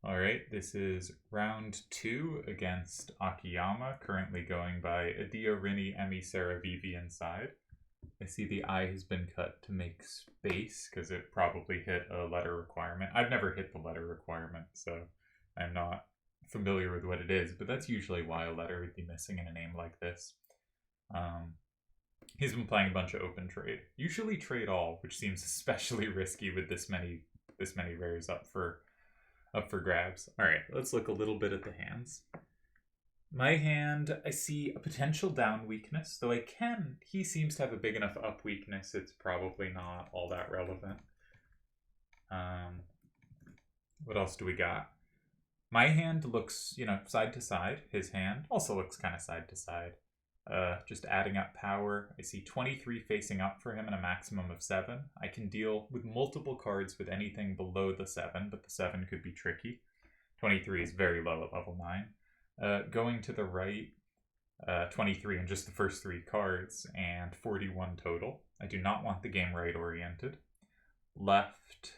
Alright, this is round 2 against Akiyama, currently going by Adia Rini Emi Sarah Vivi inside. I see the I has been cut to make space because it probably hit a letter requirement. I've never hit the letter requirement, so I'm not familiar with what it is, but that's usually why a letter would be missing in a name like this. He's been playing a bunch of open trade, usually trade all, which seems especially risky with this many rares up for grabs. All right, let's look a little bit at the hands. My hand, I see a potential down weakness, though he seems to have a big enough up weakness, it's probably not all that relevant. What else do we got? My hand looks, side to side. His hand also looks kind of side to side. Just adding up power, I see 23 facing up for him and a maximum of 7. I can deal with multiple cards with anything below the 7, but the 7 could be tricky. 23 is very low at level 9. Going to the right, 23 in just the first 3 cards, and 41 total. I do not want the game right-oriented. Left,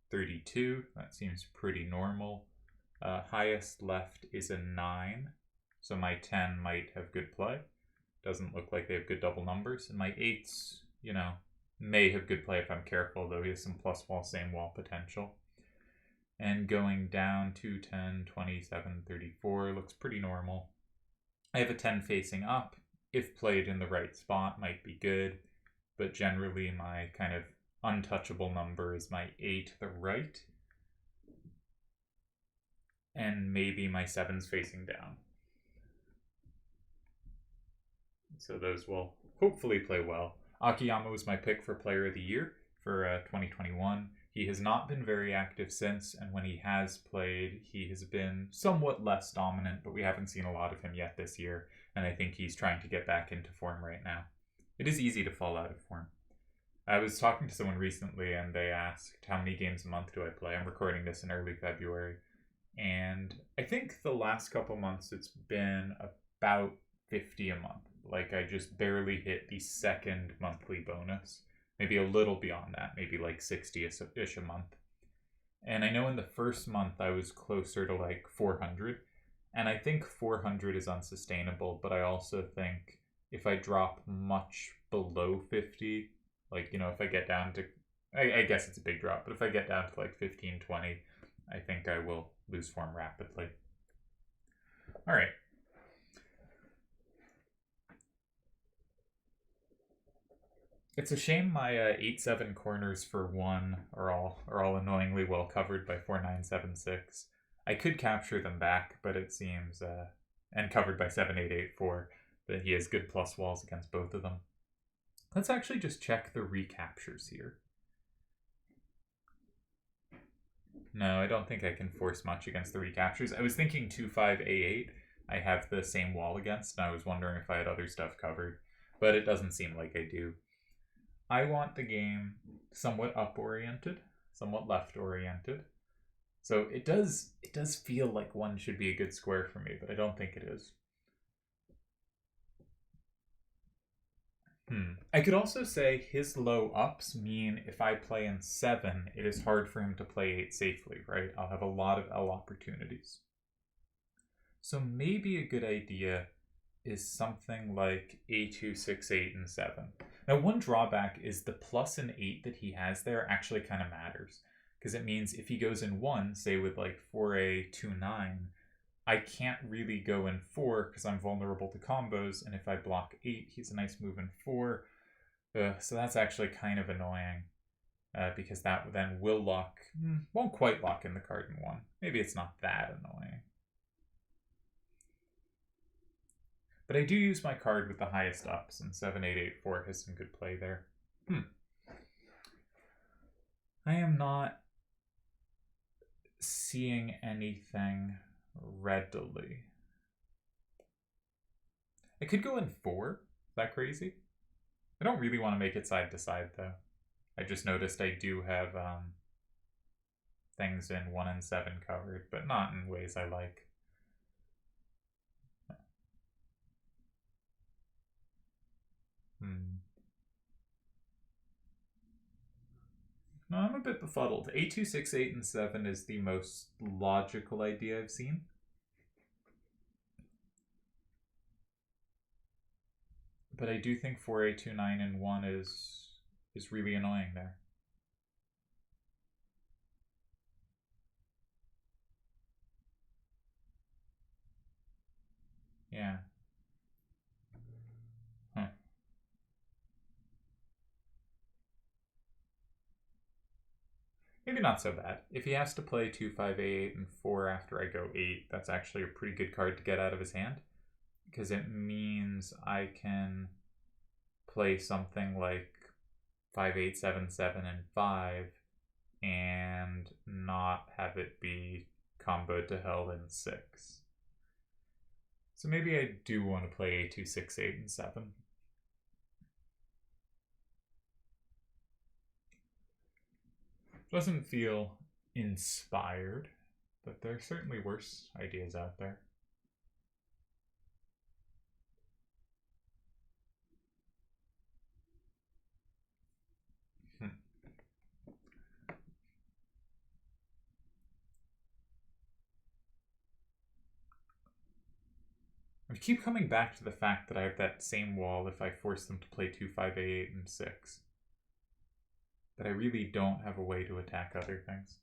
32. That seems pretty normal. Highest left is a 9. So my 10 might have good play. Doesn't look like they have good double numbers. And my 8s, may have good play if I'm careful, though he has some plus wall, same wall potential. And going down to 10, 27, 34 looks pretty normal. I have a 10 facing up. If played in the right spot, might be good. But generally, my kind of untouchable number is my 8 to the right. And maybe my 7's facing down. So those will hopefully play well. Akiyama was my pick for Player of the Year for 2021. He has not been very active since, and when he has played, he has been somewhat less dominant, but we haven't seen a lot of him yet this year, and I think he's trying to get back into form right now. It is easy to fall out of form. I was talking to someone recently, and they asked, how many games a month do I play? I'm recording this in early February, and I think the last couple months it's been about 50 a month. Like, I just barely hit the second monthly bonus. Maybe a little beyond that, maybe like 60-ish a month. And I know in the first month I was closer to like 400. And I think 400 is unsustainable, but I also think if I drop much below 50, like, if I get down to, I guess it's a big drop, but if I get down to like 15, 20, I think I will lose form rapidly. All right. It's a shame my 8-7 corners for 1 are all annoyingly well covered by 4-9-7-6. I could capture them back, but it seems, and covered by 7-8-8-4, that he has good plus walls against both of them. Let's actually just check the recaptures here. No, I don't think I can force much against the recaptures. I was thinking 2-5-A8. I have the same wall against, and I was wondering if I had other stuff covered, but it doesn't seem like I do. I want the game somewhat up-oriented, somewhat left-oriented. So it does feel like 1 should be a good square for me, but I don't think it is. I could also say his low ups mean if I play in 7, it is hard for him to play 8 safely, right? I'll have a lot of L opportunities. So maybe a good idea is something like A2, 6, 8, and 7. Now, one drawback is the plus and 8 that he has there actually kind of matters, because it means if he goes in 1, say with like 4A, 2, 9, I can't really go in 4 because I'm vulnerable to combos, and if I block 8, he's a nice move in 4. So that's actually kind of annoying, because that then will won't quite lock in the card in 1. Maybe it's not that annoying. But I do use my card with the highest ups, and 7-8-8-4 has some good play there. I am not seeing anything readily. I could go in 4. Is that crazy? I don't really want to make it side to side, though. I just noticed I do have things in 1 and 7 covered, but not in ways I like. No, I'm a bit befuddled. A2, 6, 8, and 7 is the most logical idea I've seen. But I do think 4A2, 9, and 1 is really annoying there. Yeah. Huh. Maybe not so bad. If he has to play 2, 5, A8, and 4 after I go 8, that's actually a pretty good card to get out of his hand. Because it means I can play something like 5, 8, 7, 7, and 5 and not have it be comboed to hell in 6. So maybe I do want to play A2, 6, 8, and 7. Doesn't feel inspired, but there are certainly worse ideas out there. I keep coming back to the fact that I have that same wall if I force them to play 2, 5, A8, and 6. But I really don't have a way to attack other things.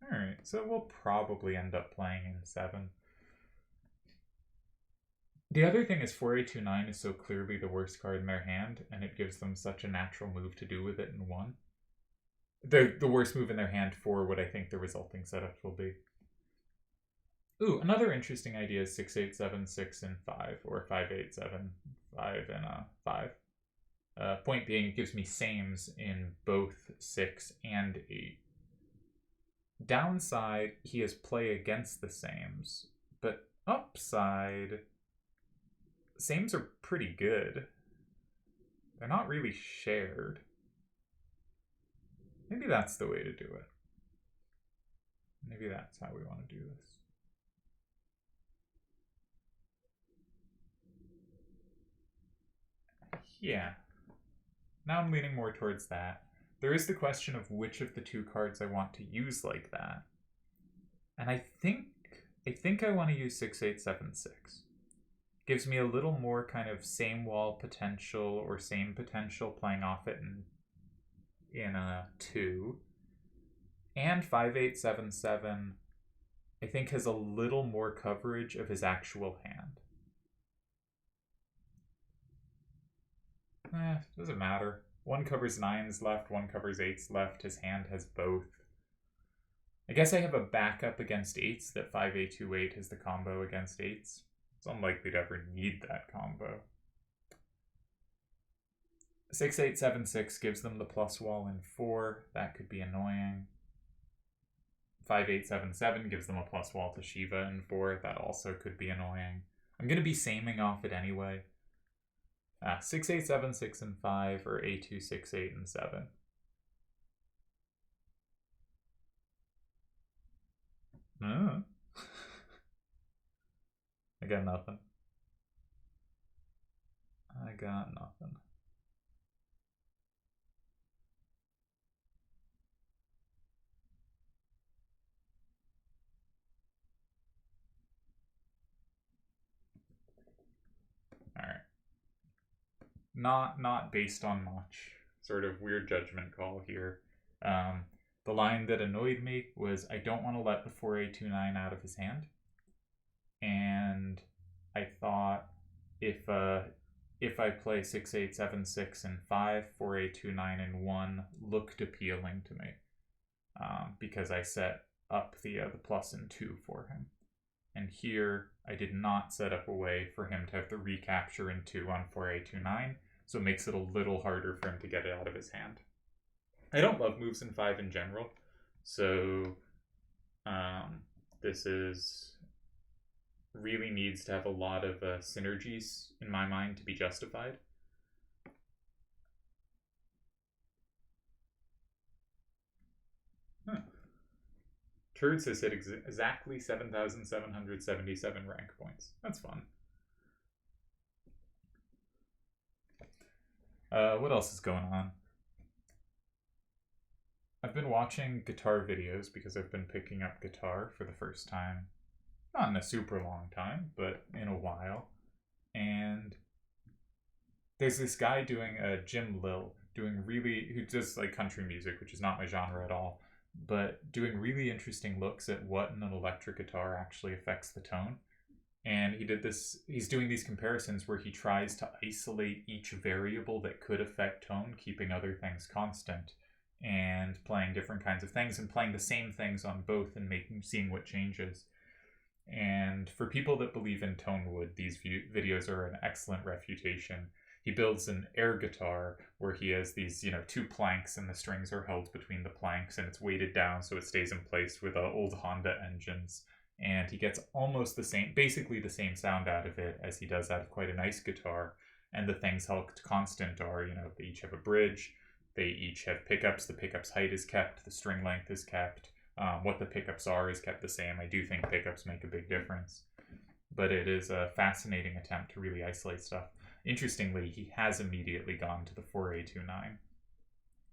Alright, so we'll probably end up playing in 7. The other thing is 4A29 is so clearly the worst card in their hand, and it gives them such a natural move to do with it in 1. The worst move in their hand for what I think the resulting setup will be. Ooh, another interesting idea is 6, 8, 7, 6, and 5, or 5, 8, 7, 5, and 5. Point being, it gives me sames in both 6 and 8. Downside, he has play against the sames, but upside, sames are pretty good. They're not really shared. Maybe that's the way to do it. Maybe that's how we want to do this. Yeah. Now I'm leaning more towards that. There is the question of which of the two cards I want to use like that. And I think I want to use 6, 8, 7, 6. Gives me a little more kind of same wall potential or same potential playing off it in a 2. And 5, 8, 7, 7 I think has a little more coverage of his actual hand. Doesn't matter. One covers 9s left, one covers 8s left. His hand has both. I guess I have a backup against 8s that 5A28 is the combo against 8s. It's unlikely to ever need that combo. 6, 8, 7, 6 gives them the plus wall in 4. That could be annoying. 5, 8, 7, 7 gives them a plus wall to Shiva in 4. That also could be annoying. I'm going to be saming off it anyway. 6, 8, 7, 6, and 5, or A2, 6, 8, and 7. Oh. I got nothing. I got nothing. Alright. Not based on much. Sort of weird judgment call here. The line that annoyed me was I don't want to let the 4A29 out of his hand. And I thought if I play 6, 8, 7, 6, and 5, 4A29 and 1 looked appealing to me. Because I set up the plus and 2 for him. And here, I did not set up a way for him to have the recapture in 2 on 4A29, so it makes it a little harder for him to get it out of his hand. I don't love moves in 5 in general, so this is really needs to have a lot of synergies in my mind to be justified. Huh. Turds has hit exactly 7,777 rank points. That's fun. What else is going on? I've been watching guitar videos because I've been picking up guitar for the first time. Not in a super long time, but in a while. And there's this guy doing Jim Lil, who does like country music, which is not my genre at all, but doing really interesting looks at what in an electric guitar actually affects the tone. And he's doing these comparisons where he tries to isolate each variable that could affect tone, keeping other things constant, and playing different kinds of things and playing the same things on both and seeing what changes. And for people that believe in tone wood, these videos are an excellent refutation. He builds an air guitar where he has these, two planks and the strings are held between the planks and it's weighted down so it stays in place with old Honda engines. And he gets almost basically the same sound out of it as he does out of quite a nice guitar. And the things held constant are, they each have a bridge, they each have pickups, the pickup's height is kept, the string length is kept, what the pickups are is kept the same. I do think pickups make a big difference. But it is a fascinating attempt to really isolate stuff. Interestingly, he has immediately gone to the 4A29.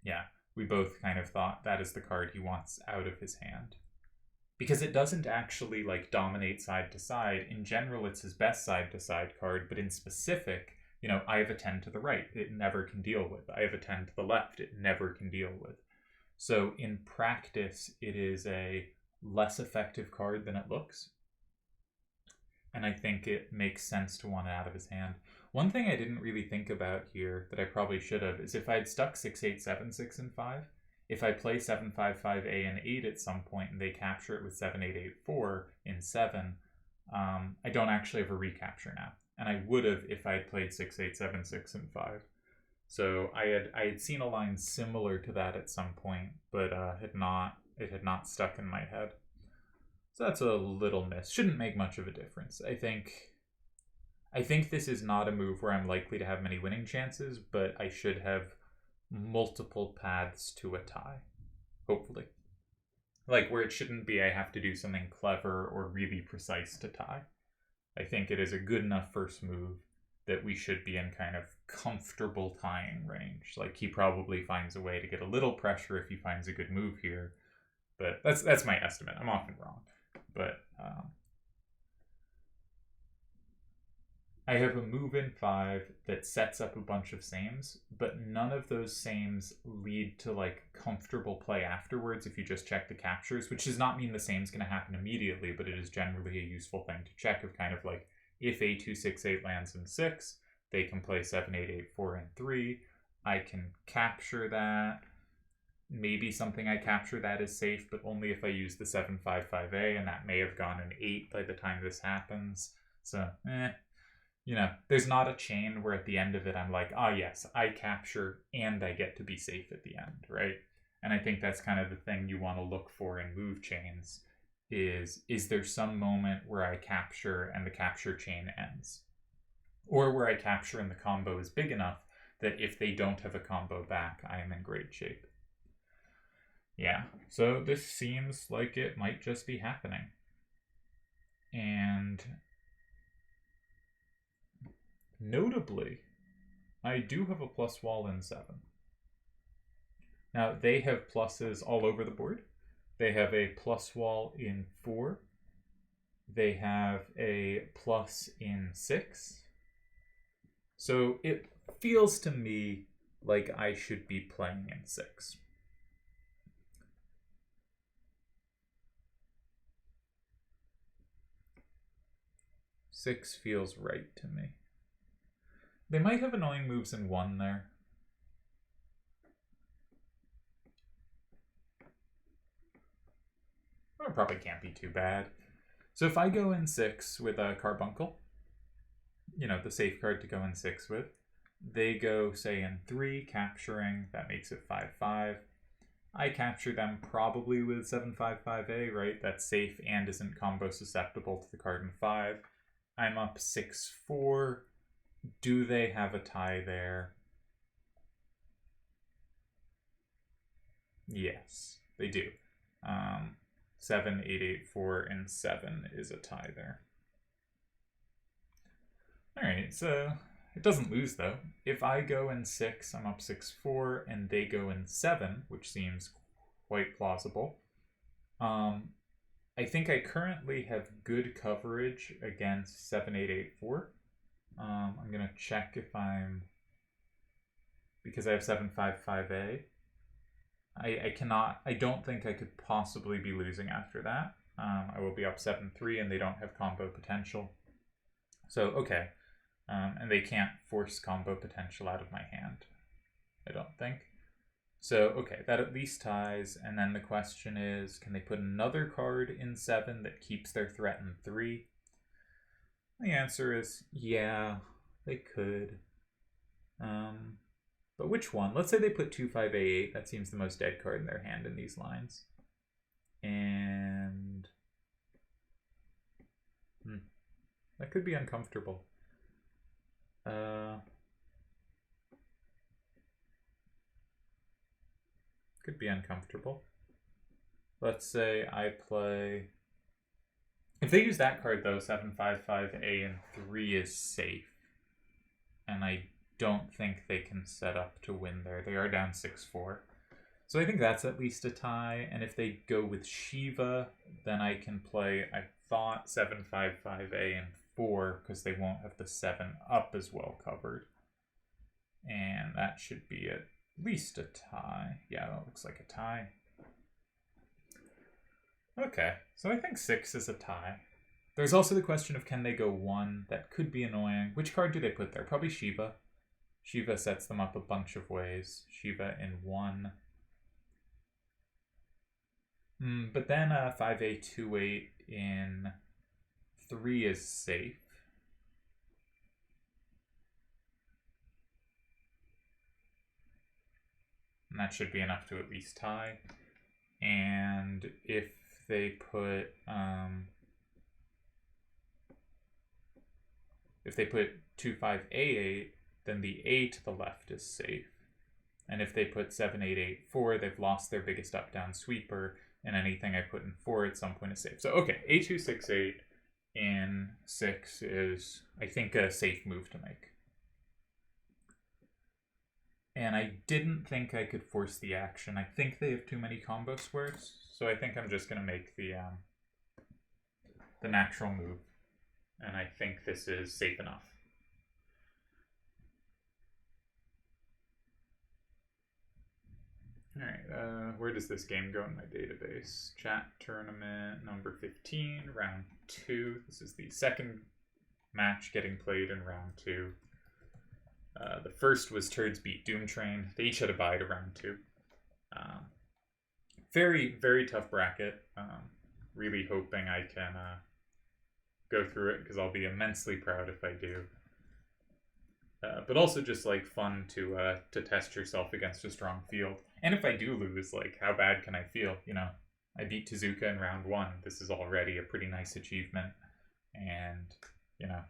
Yeah, we both kind of thought that is the card he wants out of his hand. Because it doesn't actually dominate side to side. In general, it's his best side to side card, but in specific, I have a 10 to the right, it never can deal with. I have a 10 to the left, it never can deal with. So in practice, it is a less effective card than it looks. And I think it makes sense to want it out of his hand. One thing I didn't really think about here that I probably should have is if I had stuck 6, 8, 7, 6, and 5, if I play 7, 5, 5, A, and 8 at some point and they capture it with 7, 8, 8, 4 in 7, I don't actually have a recapture now. And I would have if I had played 6, 8, 7, 6, and 5. So I had seen a line similar to that at some point, but it had not stuck in my head. So that's a little miss. Shouldn't make much of a difference. I think this is not a move where I'm likely to have many winning chances, but I should have multiple paths to a tie, hopefully. Where it shouldn't be I have to do something clever or really precise to tie. I think it is a good enough first move that we should be in kind of comfortable tying range. He probably finds a way to get a little pressure if he finds a good move here, but that's my estimate. I'm often wrong. But I have a move in 5 that sets up a bunch of sames, but none of those sames lead to comfortable play afterwards if you just check the captures, which does not mean the same's going to happen immediately, but it is generally a useful thing to check of kind of if A2, 6, 8 lands in 6, they can play 7, 8, 8, 4, and 3. I can capture that. Maybe something I capture that is safe, but only if I use the 7, 5, 5A, and that may have gone an 8 by the time this happens. So, there's not a chain where at the end of it I'm yes, I capture and I get to be safe at the end, right? And I think that's kind of the thing you want to look for in move chains is there some moment where I capture and the capture chain ends? Or where I capture and the combo is big enough that if they don't have a combo back, I am in great shape. Yeah, so this seems like it might just be happening. And notably, I do have a plus wall in 7. Now, they have pluses all over the board. They have a plus wall in 4. They have a plus in 6. So it feels to me like I should be playing in 6. Six feels right to me. They might have annoying moves in 1 there. Or it probably can't be too bad. So if I go in 6 with a Carbuncle, the safe card to go in 6 with, they go, say, in 3, capturing, that makes it 5-5. I capture them probably with 7-5-5A, right? That's safe and isn't combo susceptible to the card in 5. I'm up 6-4. Do they have a tie there? Yes, they do. 7, 8, 8, 4, and 7 is a tie there. Alright, so it doesn't lose though. If I go in 6, I'm up 6-4, and they go in 7, which seems quite plausible. I think I currently have good coverage against 7884. I'm going to check if I'm... Because I have 755A. I don't think I could possibly be losing after that. I will be up 7-3 and they don't have combo potential. So, okay. And they can't force combo potential out of my hand, I don't think. So, okay, that at least ties. And then the question is, can they put another card in 7 that keeps their threat in 3? The answer is, yeah, they could. But which one? Let's say they put 2-5-A8. That seems the most dead card in their hand in these lines. And... that could be uncomfortable. Could be uncomfortable. Let's say I play... If they use that card, though, 7-5-5-A and 3 is safe. And I don't think they can set up to win there. They are down 6-4. So I think that's at least a tie. And if they go with Shiva, then I can play, I thought, 7-5-5-A and 4, because they won't have the 7 up as well covered. And that should be at least a tie. Yeah, that looks like a tie. Okay, so I think 6 is a tie. There's also the question of can they go 1? That could be annoying. Which card do they put there? Probably Shiva. Shiva sets them up a bunch of ways. Shiva in 1. But then 5-A-2-8 in 3 is safe. And that should be enough to at least tie. And if they put 2-5-A8, then the A to the left is safe. And if they put 7-8-8-4, they've lost their biggest up-down sweeper, and anything I put in 4 at some point is safe. So, okay, A2-6-8 in 6 is, I think, a safe move to make. And I didn't think I could force the action. I think they have too many combo squares, so I think I'm just going to make the natural move. And I think this is safe enough. Alright, where does this game go in my database? Chat tournament number 15, round 2. This is the second match getting played in round 2. The first was Turds beat Doom Train. They each had a bye to round 2. Very, very tough bracket. Really hoping I can go through it, because I'll be immensely proud if I do. But also just like fun to test yourself against a strong field. And if I do lose, like, how bad can I feel? You know, I beat Tezuka in round 1. This is already a pretty nice achievement. And, you know,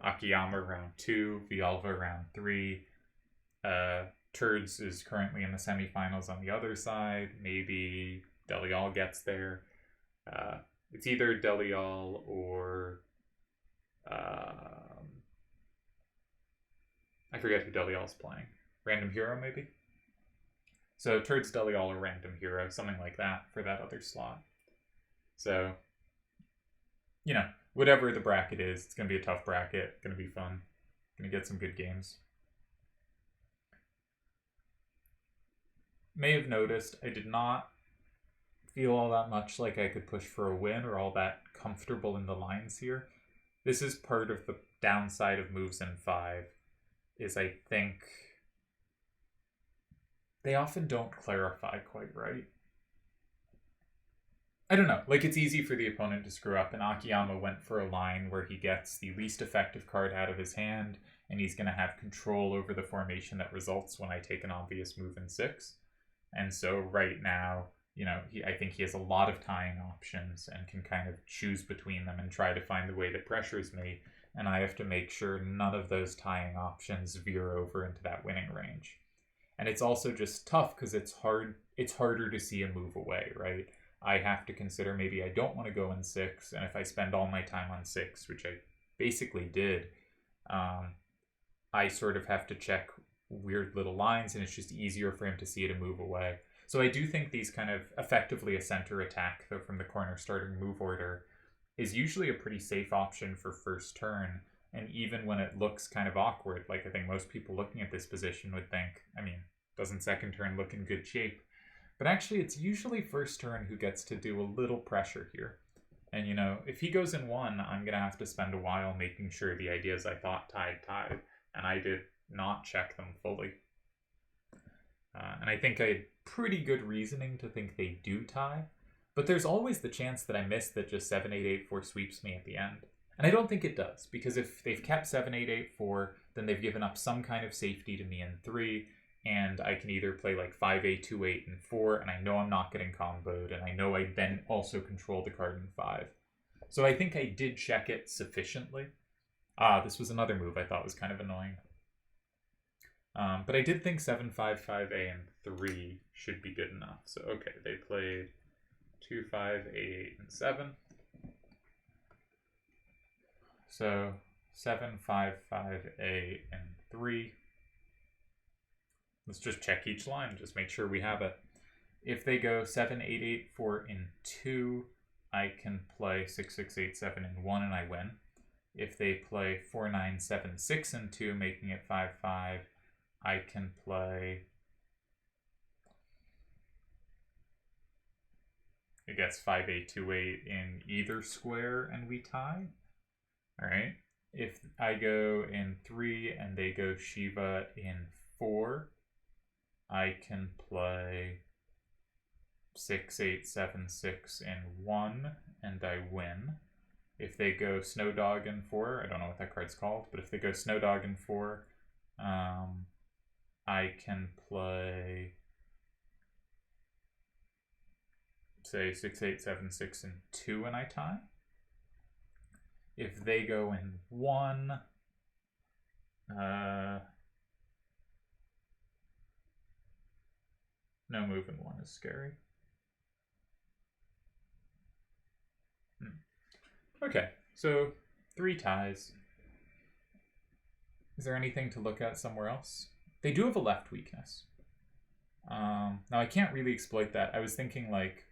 Akiyama round 2, Villalva round 3. Turds is currently in the semifinals on the other side. Maybe Delial gets there. It's either Delial or... I forget who Delial's playing. Random Hero, maybe? So Turds, Delial, or Random Hero, something like that for that other slot. So, you know, whatever the bracket is, it's going to be a tough bracket. Going to be fun. Going to get some good games. May have noticed I did not feel all that much like I could push for a win or all that comfortable in the lines here. This is part of the downside of moves in 5, is I think they often don't clarify quite right. I don't know, like, it's easy for the opponent to screw up, and Akiyama went for a line where he gets the least effective card out of his hand, and he's going to have control over the formation that results when I take an obvious move in 6. And so right now, you know, I think he has a lot of tying options and can kind of choose between them and try to find the way that pressures me, and I have to make sure none of those tying options veer over into that winning range. And it's also just tough because it's harder to see a move away, right? I have to consider maybe I don't want to go in 6, and if I spend all my time on 6, which I basically did, I sort of have to check weird little lines, and it's just easier for him to see it and move away. So I do think these kind of effectively a center attack, though from the corner starting move order, is usually a pretty safe option for first turn. And even when it looks kind of awkward, like I think most people looking at this position would think, I mean, doesn't second turn look in good shape? But actually, it's usually first turn who gets to do a little pressure here. And, you know, if he goes in 1, I'm going to have to spend a while making sure the ideas I thought tied. And I did not check them fully. And I think I had pretty good reasoning to think they do tie. But there's always the chance that I miss that just 7-8-8-4 sweeps me at the end. And I don't think it does, because if they've kept 7-8-8-4, then they've given up some kind of safety to me in 3, and I can either play like 5-8-2-8 and 4, and I know I'm not getting comboed, and I know I then also control the card in 5. So I think I did check it sufficiently. This was another move I thought was kind of annoying. But I did think 7-5-5-A and 3 should be good enough. So okay, they played 2-5-8 and 7. So 7-5-5-A and 3. Let's just check each line, just make sure we have it. If they go 7-8-8-4 in 2, I can play 6-6-8-7 in 1 and I win. If they play 4-9-7-6 in 2, making it 5-5, I can play, I guess, 5-8-2-8 in either square and we tie. All right. If I go in 3 and they go Shiva in 4, I can play 6-8-7-6 in 1 and I win. If they go Snow Dog in 4, I don't know what that card's called, but if they go Snow Dog in 4, I can play, say, 6-8-7-6 in 2 and I tie. If they go in 1, no move in 1 is scary. Okay, so 3 ties. Is there anything to look at somewhere else? They do have a left weakness. Now I can't really exploit that. I was thinking like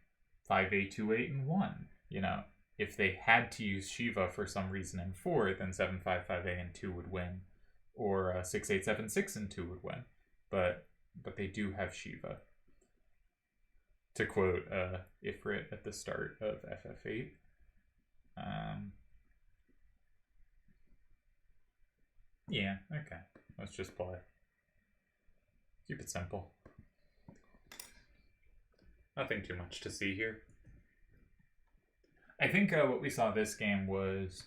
5-8-2-8 and 1. You know, if they had to use Shiva for some reason in 4, then 7-5-5-A and 2 would win. Or 6-8-7-6 and 2 would win. But they do have Shiva. To quote Ifrit at the start of FF8. Yeah, okay. Let's just play. Keep it simple. Nothing too much to see here. I think what we saw this game was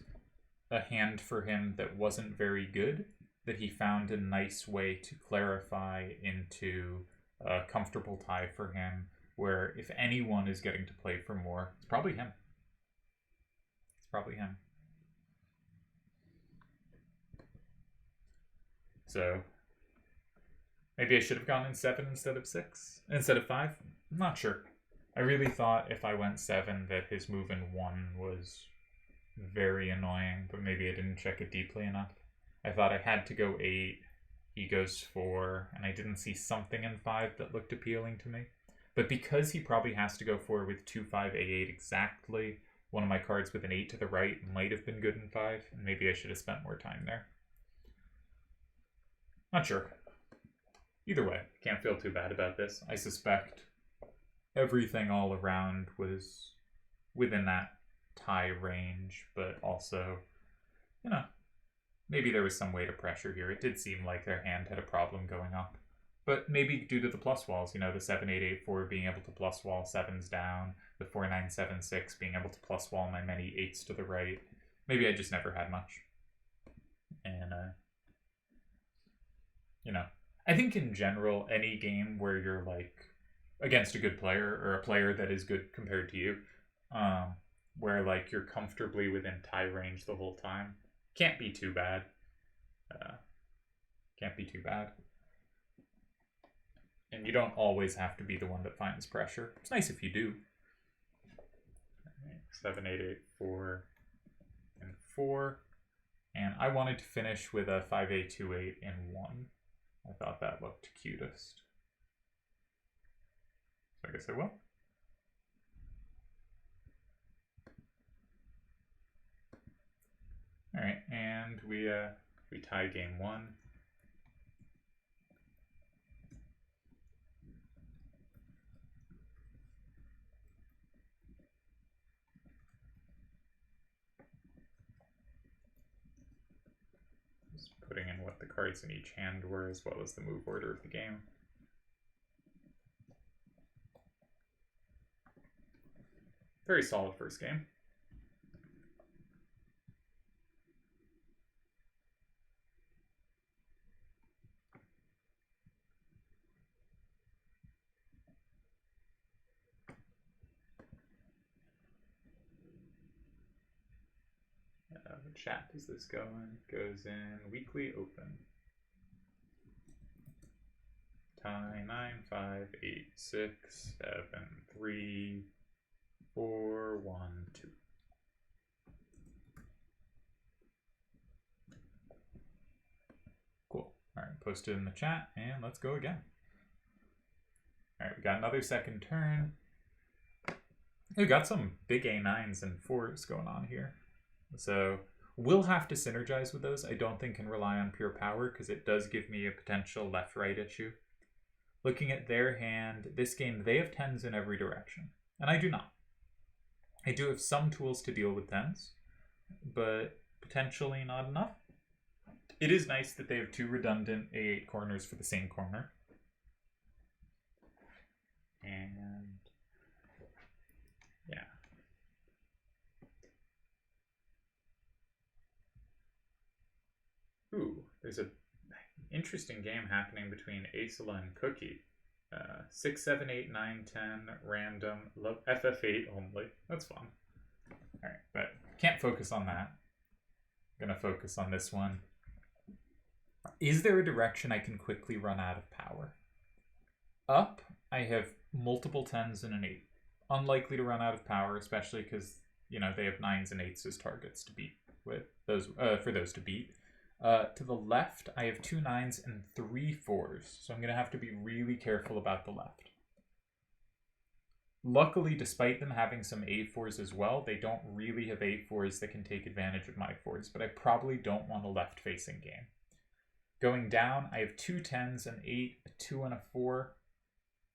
a hand for him that wasn't very good, that he found a nice way to clarify into a comfortable tie for him, where if anyone is getting to play for more, it's probably him. It's probably him. So maybe I should have gone in 7 instead of 6, instead of 5. I'm not sure. I really thought if I went 7 that his move in 1 was very annoying, but maybe I didn't check it deeply enough. I thought I had to go 8, he goes 4, and I didn't see something in 5 that looked appealing to me. But because he probably has to go 4 with 2-5-A8 exactly, one of my cards with an 8 to the right might have been good in 5, and maybe I should have spent more time there. Not sure. Either way, can't feel too bad about this. I suspect everything all around was within that tie range, but also, you know, maybe there was some way to pressure here. It did seem like their hand had a problem going up. But maybe due to the plus walls, you know, the 7-8-8-4 being able to plus wall 7s down, the 4-9-7-6 being able to plus wall my many 8s to the right. Maybe I just never had much. And, you know, I think in general, any game where you're like against a good player or a player that is good compared to you, where like you're comfortably within tie range the whole time, can't be too bad. Can't be too bad. And you don't always have to be the one that finds pressure. It's nice if you do. 7-8-8-4 and 4. And I wanted to finish with a 5-8-2-8 and 1. I thought that looked cutest. So I guess I will. All right, and we tie game 1. Just putting in what the cards in each hand were, as well as the move order of the game. Very solid first game. What chat does this go in? Goes in weekly open. Tie 9, 5, 8, 6, 7, 3, 4, 1, 2. Cool. All right, post it in the chat, and let's go again. All right, we got another second turn. We got some big A9s and 4s going on here. So we'll have to synergize with those. I don't think can rely on pure power because it does give me a potential left-right issue. Looking at their hand, this game, they have 10s in every direction, and I do not. I do have some tools to deal with 10s, but potentially not enough. It is nice that they have 2 redundant A8 corners for the same corner. And yeah. Ooh, there's an interesting game happening between Acela and Cookie. 6, 7, 8, 9, 10, random, FF8 only. That's fun. Alright, but can't focus on that. I'm gonna focus on this one. Is there a direction I can quickly run out of power? Up, I have multiple 10s and an 8. Unlikely to run out of power, especially because, you know, they have 9s and 8s as targets to beat with those for those to beat. To the left, I have 2 9s and 3 4s, so I'm going to have to be really careful about the left. Luckily, despite them having some A4s as well, they don't really have A4s that can take advantage of my 4s, but I probably don't want a left-facing game. Going down, I have 2 10s, an 8, a 2, and a 4.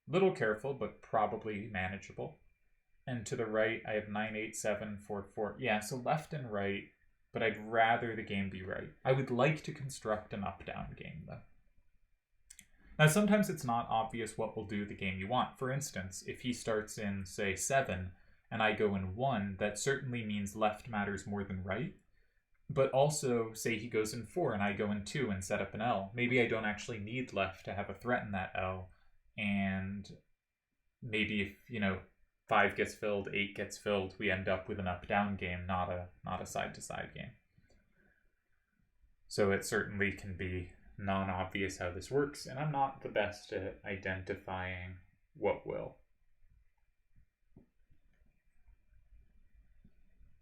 Little careful, but probably manageable. And to the right, I have 9, 8, 7, 4, 4. Yeah, so left and right, but I'd rather the game be right. I would like to construct an up-down game, though. Now, sometimes it's not obvious what will do the game you want. For instance, if he starts in, say, 7, and I go in 1, that certainly means left matters more than right. But also, say he goes in 4, and I go in 2 and set up an L. Maybe I don't actually need left to have a threat in that L, and maybe if, you know, 5 gets filled, 8 gets filled, we end up with an up-down game, not a side-to-side game. So it certainly can be non-obvious how this works, and I'm not the best at identifying what will.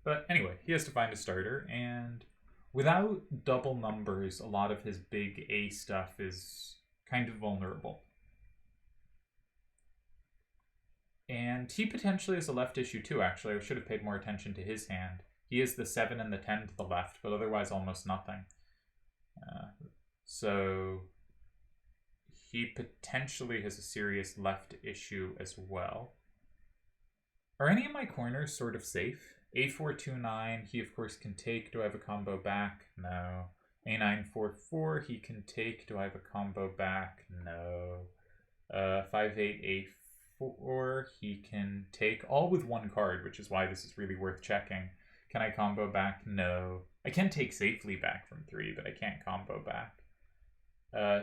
But anyway, he has to find a starter, and without double numbers, a lot of his big A stuff is kind of vulnerable. And he potentially has a left issue too, actually. I should have paid more attention to his hand. He is the 7 and the 10 to the left, but otherwise almost nothing. So he potentially has a serious left issue as well. Are any of my corners sort of safe? A4, 2, 9, he of course can take. Do I have a combo back? No. A9, 4, 4, he can take. Do I have a combo back? No. 5, 8, A4, he can take. All with 1 card, which is why this is really worth checking. Can I combo back? No. I can take safely back from 3, but I can't combo back.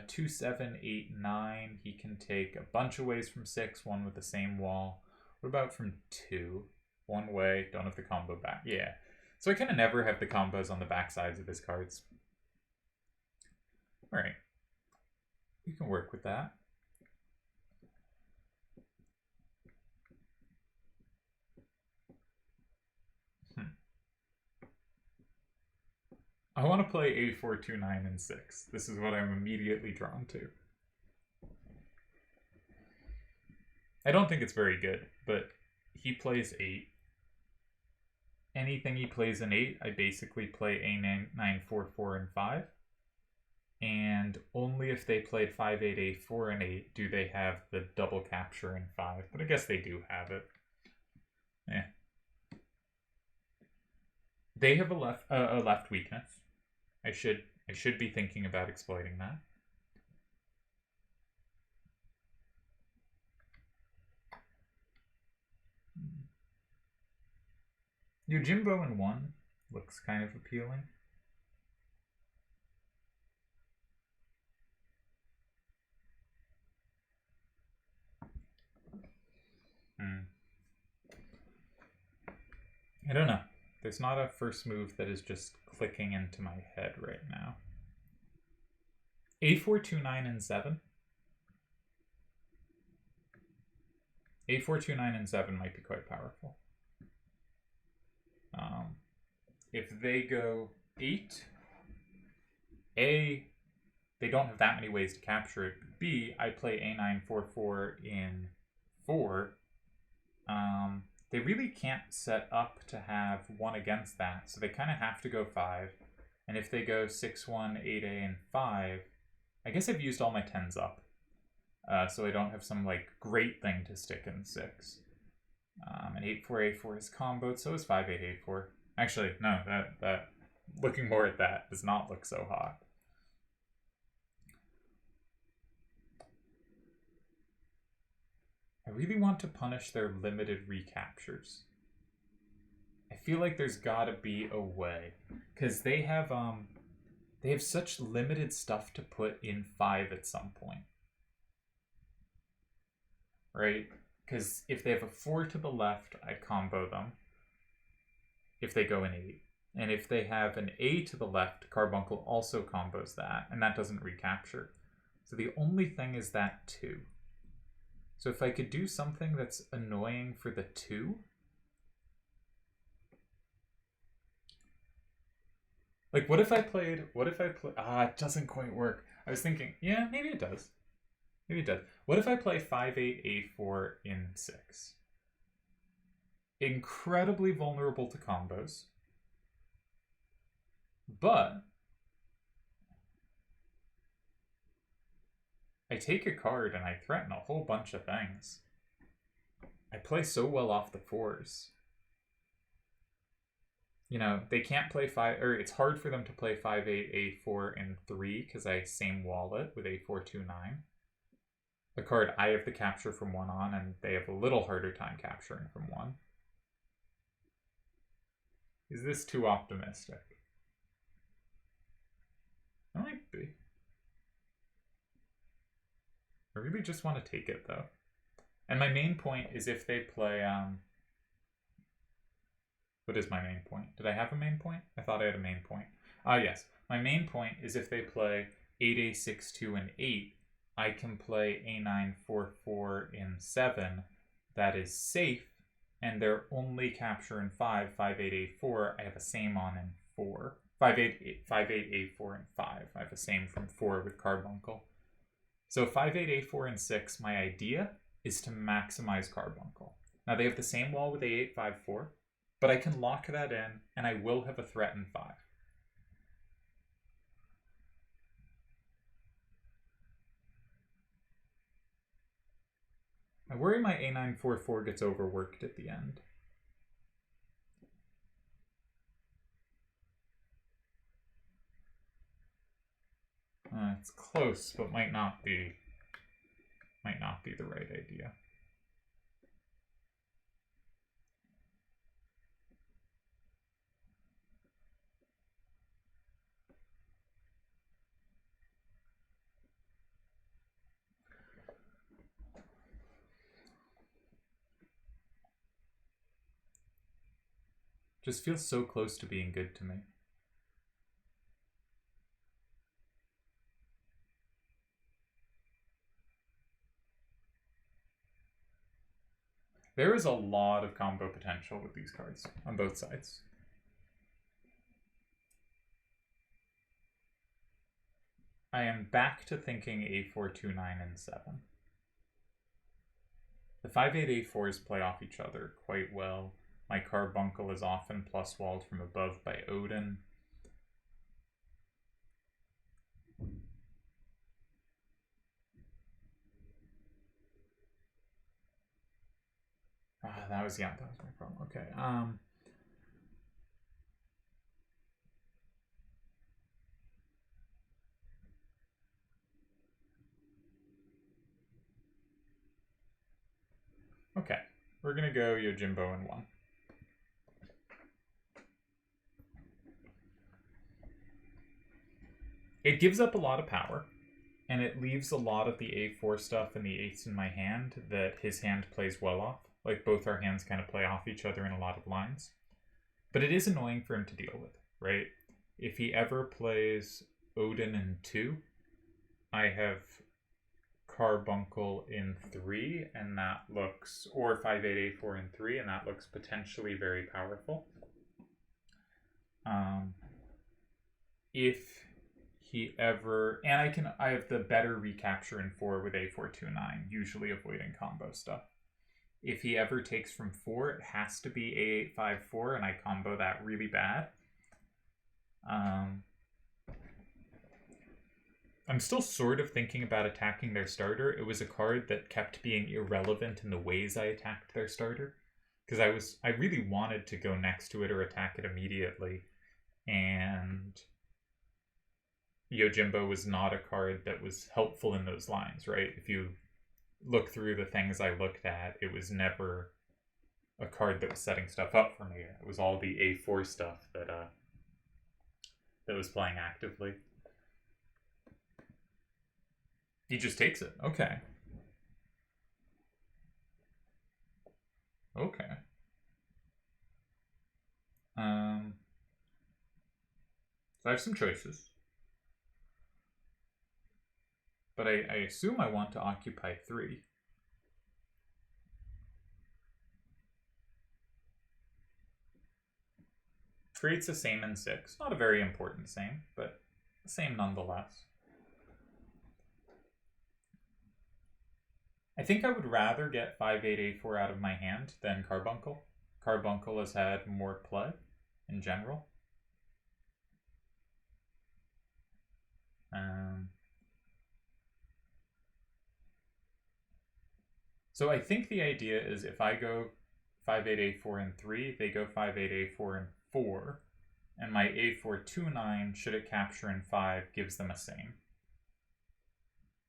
2, 7, 8, 9, he can take a bunch of ways from 6, 1 with the same wall. What about from 2? 1 way, don't have the combo back. Yeah. So I kind of never have the combos on the back sides of his cards. Alright. We can work with that. I want to play A4, 2, 9, and 6. This is what I'm immediately drawn to. I don't think it's very good, but he plays 8. Anything he plays in 8, I basically play A9, 9, 4, 4, and 5. And only if they played 5, 8, A4, and 8 do they have the double capture in 5. But I guess they do have it. Yeah. They have a left weakness. I should be thinking about exploiting that. Yojimbo in 1 looks kind of appealing. I don't know. There's not a first move that is just clicking into my head right now. A4, 2, 9, and 7. A4, 2, 9, and 7 might be quite powerful. If they go 8, A, they don't have that many ways to capture it. B, I play A9, 4, 4 in 4. They really can't set up to have 1 against that, so they kind of have to go 5. And if they go 6, 1, 8A, and 5, I guess I've used all my 10s up. So I don't have some like great thing to stick in 6. And 8, 4, A4 is comboed, so is 5, 8, A4. Actually, no, that looking more at that does not look so hot. I really want to punish their limited recaptures. I feel like there's gotta be a way, because they have such limited stuff to put in 5 at some point, right? Because if they have a 4 to the left, I combo them. If they go in 8, and if they have an A to the left, Carbuncle also combos that, and that doesn't recapture. So the only thing is that 2. So if I could do something that's annoying for the 2, like what if I play, it doesn't quite work. I was thinking, yeah, maybe it does. Maybe it does. What if I play 5, 8, A4 in 6? Incredibly vulnerable to combos, but I take a card and I threaten a whole bunch of things. I play so well off the 4s. You know, they can't play 5, or it's hard for them to play 5, 8, A4, and 3 because I same wall it with A4, 2, 9. The card I have the capture from 1 on, and they have a little harder time capturing from 1. Is this too optimistic? It might be. I really just want to take it, though. And my main point is if they play, what is my main point? Did I have a main point? I thought I had a main point. Yes. My main point is if they play 8A, 6, 2, and 8, I can play A9, 4, 4 in 7. That is safe, and their only capture in 5, 5, 8, A4, I have a same on in 4. 5, 8, 5, 8, A4, and 5. I have a same from 4 with Carbuncle. So 5, 8, A4, and 6, my idea is to maximize Carbuncle. Now they have the same wall with A8, 5, 4, but I can lock that in, and I will have a threat in 5. I worry my A9, 4, 4 gets overworked at the end. It's close, but might not be the right idea. Just feels so close to being good to me. There is a lot of combo potential with these cards on both sides. I am back to thinking A4, 2, 9, and 7. The 5/8 A4s play off each other quite well. My carbuncle is often plus walled from above by Odin. That was my problem. Okay. Okay, we're gonna go Yojimbo in 1. It gives up a lot of power, and it leaves a lot of the A4 stuff and the 8s in my hand that his hand plays well off. Like, both our hands kind of play off each other in a lot of lines. But it is annoying for him to deal with, right? If he ever plays Odin in 2, I have Carbuncle in 3, and that looks, or 5/8 A4 in 3, and that looks potentially very powerful. If he ever, and I have the better recapture in 4 with A429, usually avoiding combo stuff. If he ever takes from 4, it has to be A854, and I combo that really bad. I'm still sort of thinking about attacking their starter. It was a card that kept being irrelevant in the ways I attacked their starter, because I really wanted to go next to it or attack it immediately, and Yojimbo was not a card that was helpful in those lines, right? If you look through the things I looked at, it was never a card that was setting stuff up for me. It was all the A4 stuff that was playing actively. He just takes it. Okay. Okay. So I have some choices. But I assume I want to occupy 3. Creates a same in 6. Not a very important same, but the same nonetheless. I think I would rather get 5/8 A4 out of my hand than Carbuncle. Carbuncle has had more play in general. So I think the idea is if I go 5/8 A4 in 3, they go 5/8 A4 in 4, and my A429, should it capture in 5, gives them a same.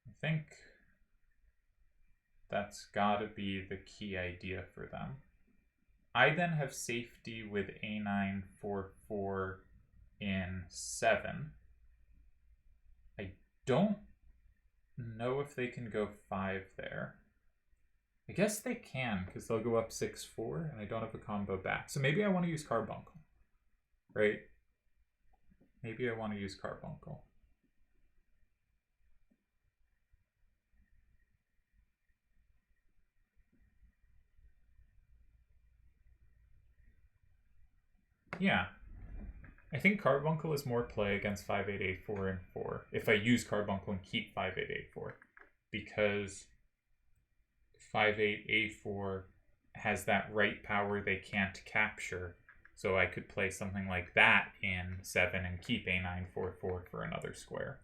I think that's gotta be the key idea for them. I then have safety with A944 in 7. I don't know if they can go 5 there. I guess they can, because they'll go up 6-4, and I don't have a combo back. So maybe I want to use Carbuncle, right? Maybe I want to use Carbuncle. Yeah. I think Carbuncle is more play against 5/8 A4 and 4 if I use Carbuncle and keep 5/8 A4, because 5/8 A4 has that right power they can't capture, so I could play something like that in 7 and keep A944 for another square.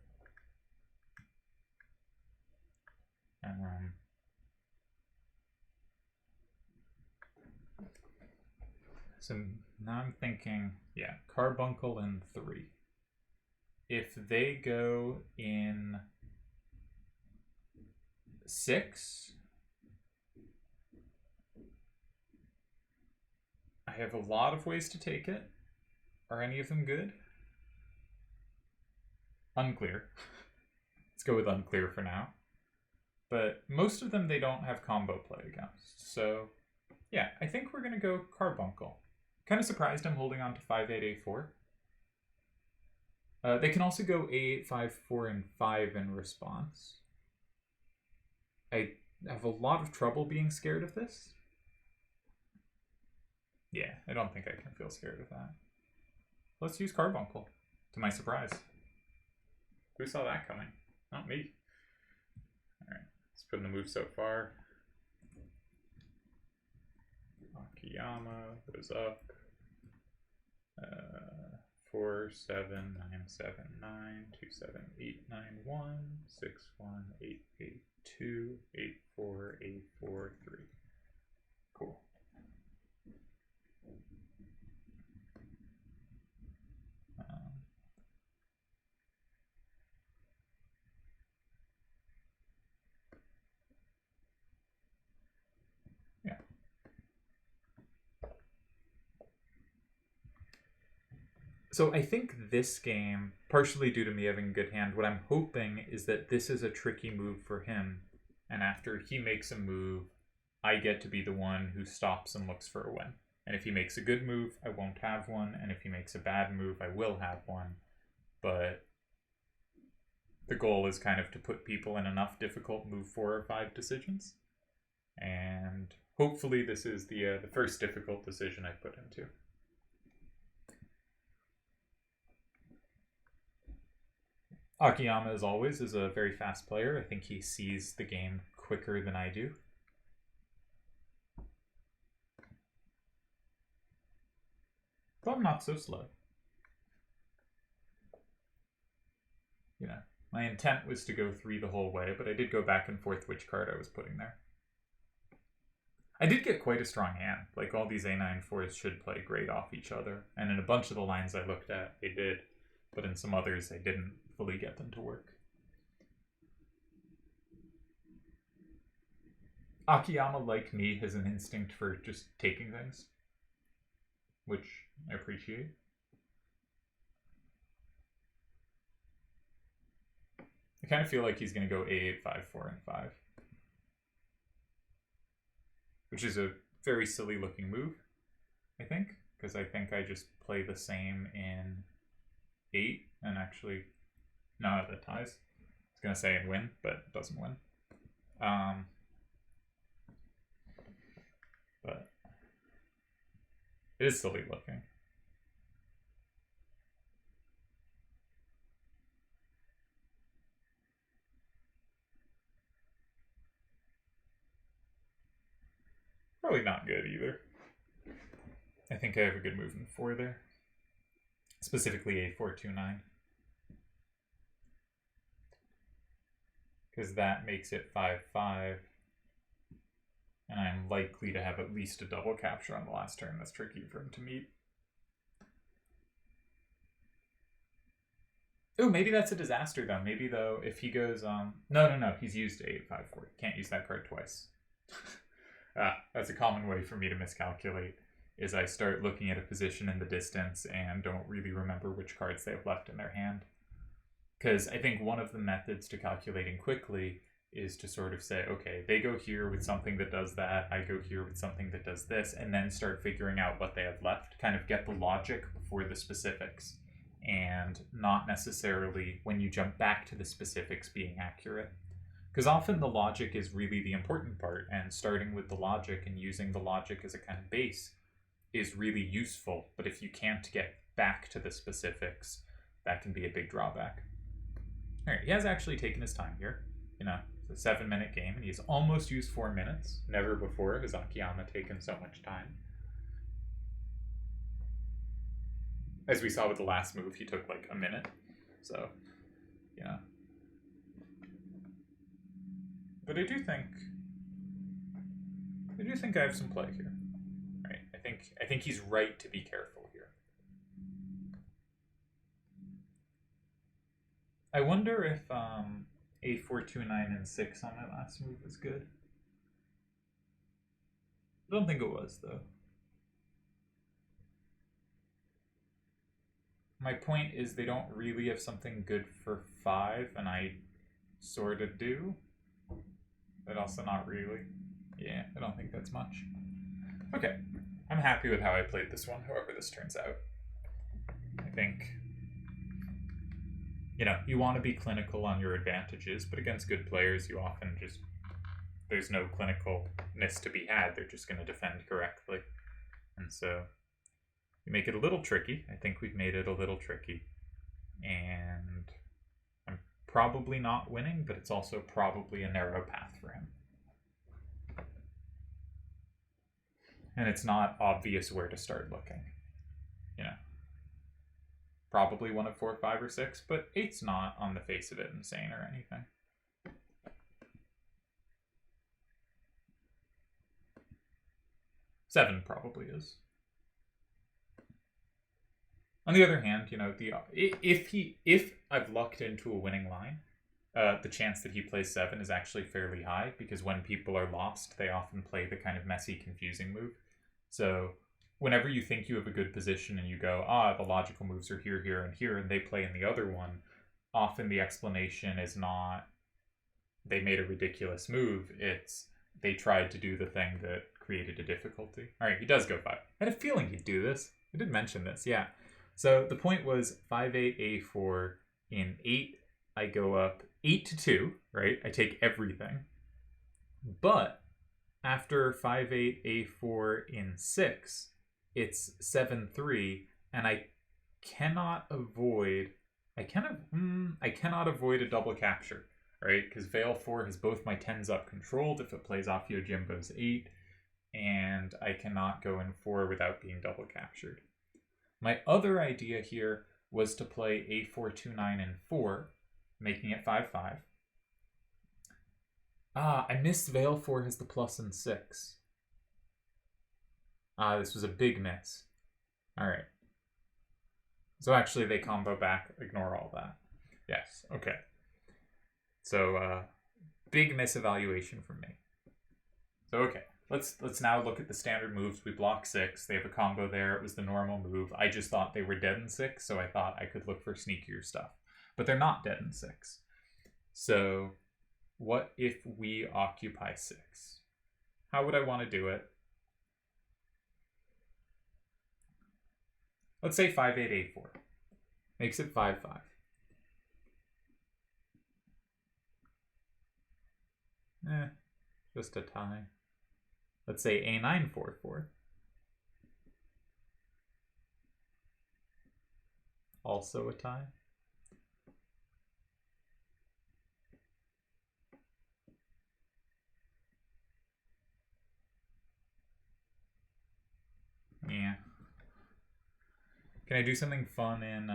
So now I'm thinking, yeah, Carbuncle in 3. If they go in 6, I have a lot of ways to take it. Are any of them good? Unclear. Let's go with unclear for now. But most of them they don't have combo play against. So yeah, I think we're going to go Carbuncle. Kind of surprised I'm holding on to 5/8 A4. They can also go A854 and 5 in response. I have a lot of trouble being scared of this. Yeah, I don't think I can feel scared of that. Let's use Carbuncle, to my surprise. Who saw that coming? Not me. Alright, let's put in the move so far. Akiyama goes up. 4 7 9 7 9 2 7 8 9 1 6 1 8 8 2 8 4 8 4 3. Cool. Yeah. So I think this game, partially due to me having a good hand, what I'm hoping is that this is a tricky move for him, and after he makes a move, I get to be the one who stops and looks for a win. And if he makes a good move, I won't have one, and if he makes a bad move, I will have one. But the goal is kind of to put people in enough difficult move 4 or 5 decisions. And hopefully this is the first difficult decision I put him to. Akiyama, as always, is a very fast player. I think he sees the game quicker than I do. But I'm not so slow. You know, my intent was to go 3 the whole way, but I did go back and forth which card I was putting there. I did get quite a strong hand. Like, all these A9-4s should play great off each other. And in a bunch of the lines I looked at, they did. But in some others, I didn't fully get them to work. Akiyama, like me, has an instinct for just taking things, which I appreciate. I kind of feel like he's going to go A8, 5, 4, and 5. Which is a very silly looking move, I think, because I think I just play the same in 8 and actually, no, that ties. I was going to say and win, but it doesn't win. But it is silly looking. Probably not good either. I think I have a good move in 4 there. Specifically A429. Because that makes it 5-5. And I'm likely to have at least a double capture on the last turn. That's tricky for him to meet. Oh, maybe that's a disaster though. Maybe though, if he goes, no, he's used 8-5-4. Can't use that card twice. That's a common way for me to miscalculate, is I start looking at a position in the distance and don't really remember which cards they have left in their hand. Because I think one of the methods to calculating quickly is to sort of say, okay, they go here with something that does that, I go here with something that does this, and then start figuring out what they have left. Kind of get the logic before the specifics, and not necessarily, when you jump back to the specifics, being accurate. Because often the logic is really the important part, and starting with the logic and using the logic as a kind of base is really useful, but if you can't get back to the specifics, that can be a big drawback. Alright, he has actually taken his time here. You know, it's a 7-minute game, and he's almost used 4 minutes. Never before has Akiyama taken so much time. As we saw with the last move, he took like a minute. So, you know. But I do think I have some play here. Right? I think he's right to be careful here. I wonder if A429 and 6 on my last move was good. I don't think it was though. My point is they don't really have something good for 5, and I sort of do. But also not really. Yeah, I don't think that's much. Okay, I'm happy with how I played this one, however this turns out. I think, you know, you want to be clinical on your advantages, but against good players, you often just, there's no clinicalness to be had. They're just going to defend correctly. And so you make it a little tricky. I think we've made it a little tricky. And I'm probably not winning, but it's also probably a narrow path for him. And it's not obvious where to start looking. You know, probably one of 4, 5, or 6, but 8's not on the face of it insane or anything. Seven probably is. On the other hand, you know, if I've lucked into a winning line, the chance that he plays 7 is actually fairly high, because when people are lost, they often play the kind of messy, confusing move. So whenever you think you have a good position and you go, the logical moves are here, here, and here, and they play in the other one, often the explanation is not they made a ridiculous move, it's they tried to do the thing that created a difficulty. All right, he does go 5. I had a feeling he'd do this. I did mention this, yeah. So the point was 5-8, A4. In 8, I go up 8 to 2, right? I take everything. But after 5-8, A4 in 6, it's 7-3, and I cannot avoid a double capture, right? Because Veil 4 has both my 10s up controlled if it plays off Yojimbo's 8, and I cannot go in 4 without being double captured. My other idea here was to play A4, 2, 9, and 4, making it 5-5. I missed Veil 4 has the plus in 6. This was a big miss. Alright. So actually they combo back, ignore all that. Yes, okay. So, big misevaluation from me. So, okay. Let's now look at the standard moves. We block 6. They have a combo there. It was the normal move. I just thought they were dead in 6, so I thought I could look for sneakier stuff. But they're not dead in 6. So what if we occupy 6? How would I want to do it? Let's say 5-8, A4. Makes it 5-5. Just a tie. Let's say A9, 4-4. Also a tie. Yeah. Can I do something fun in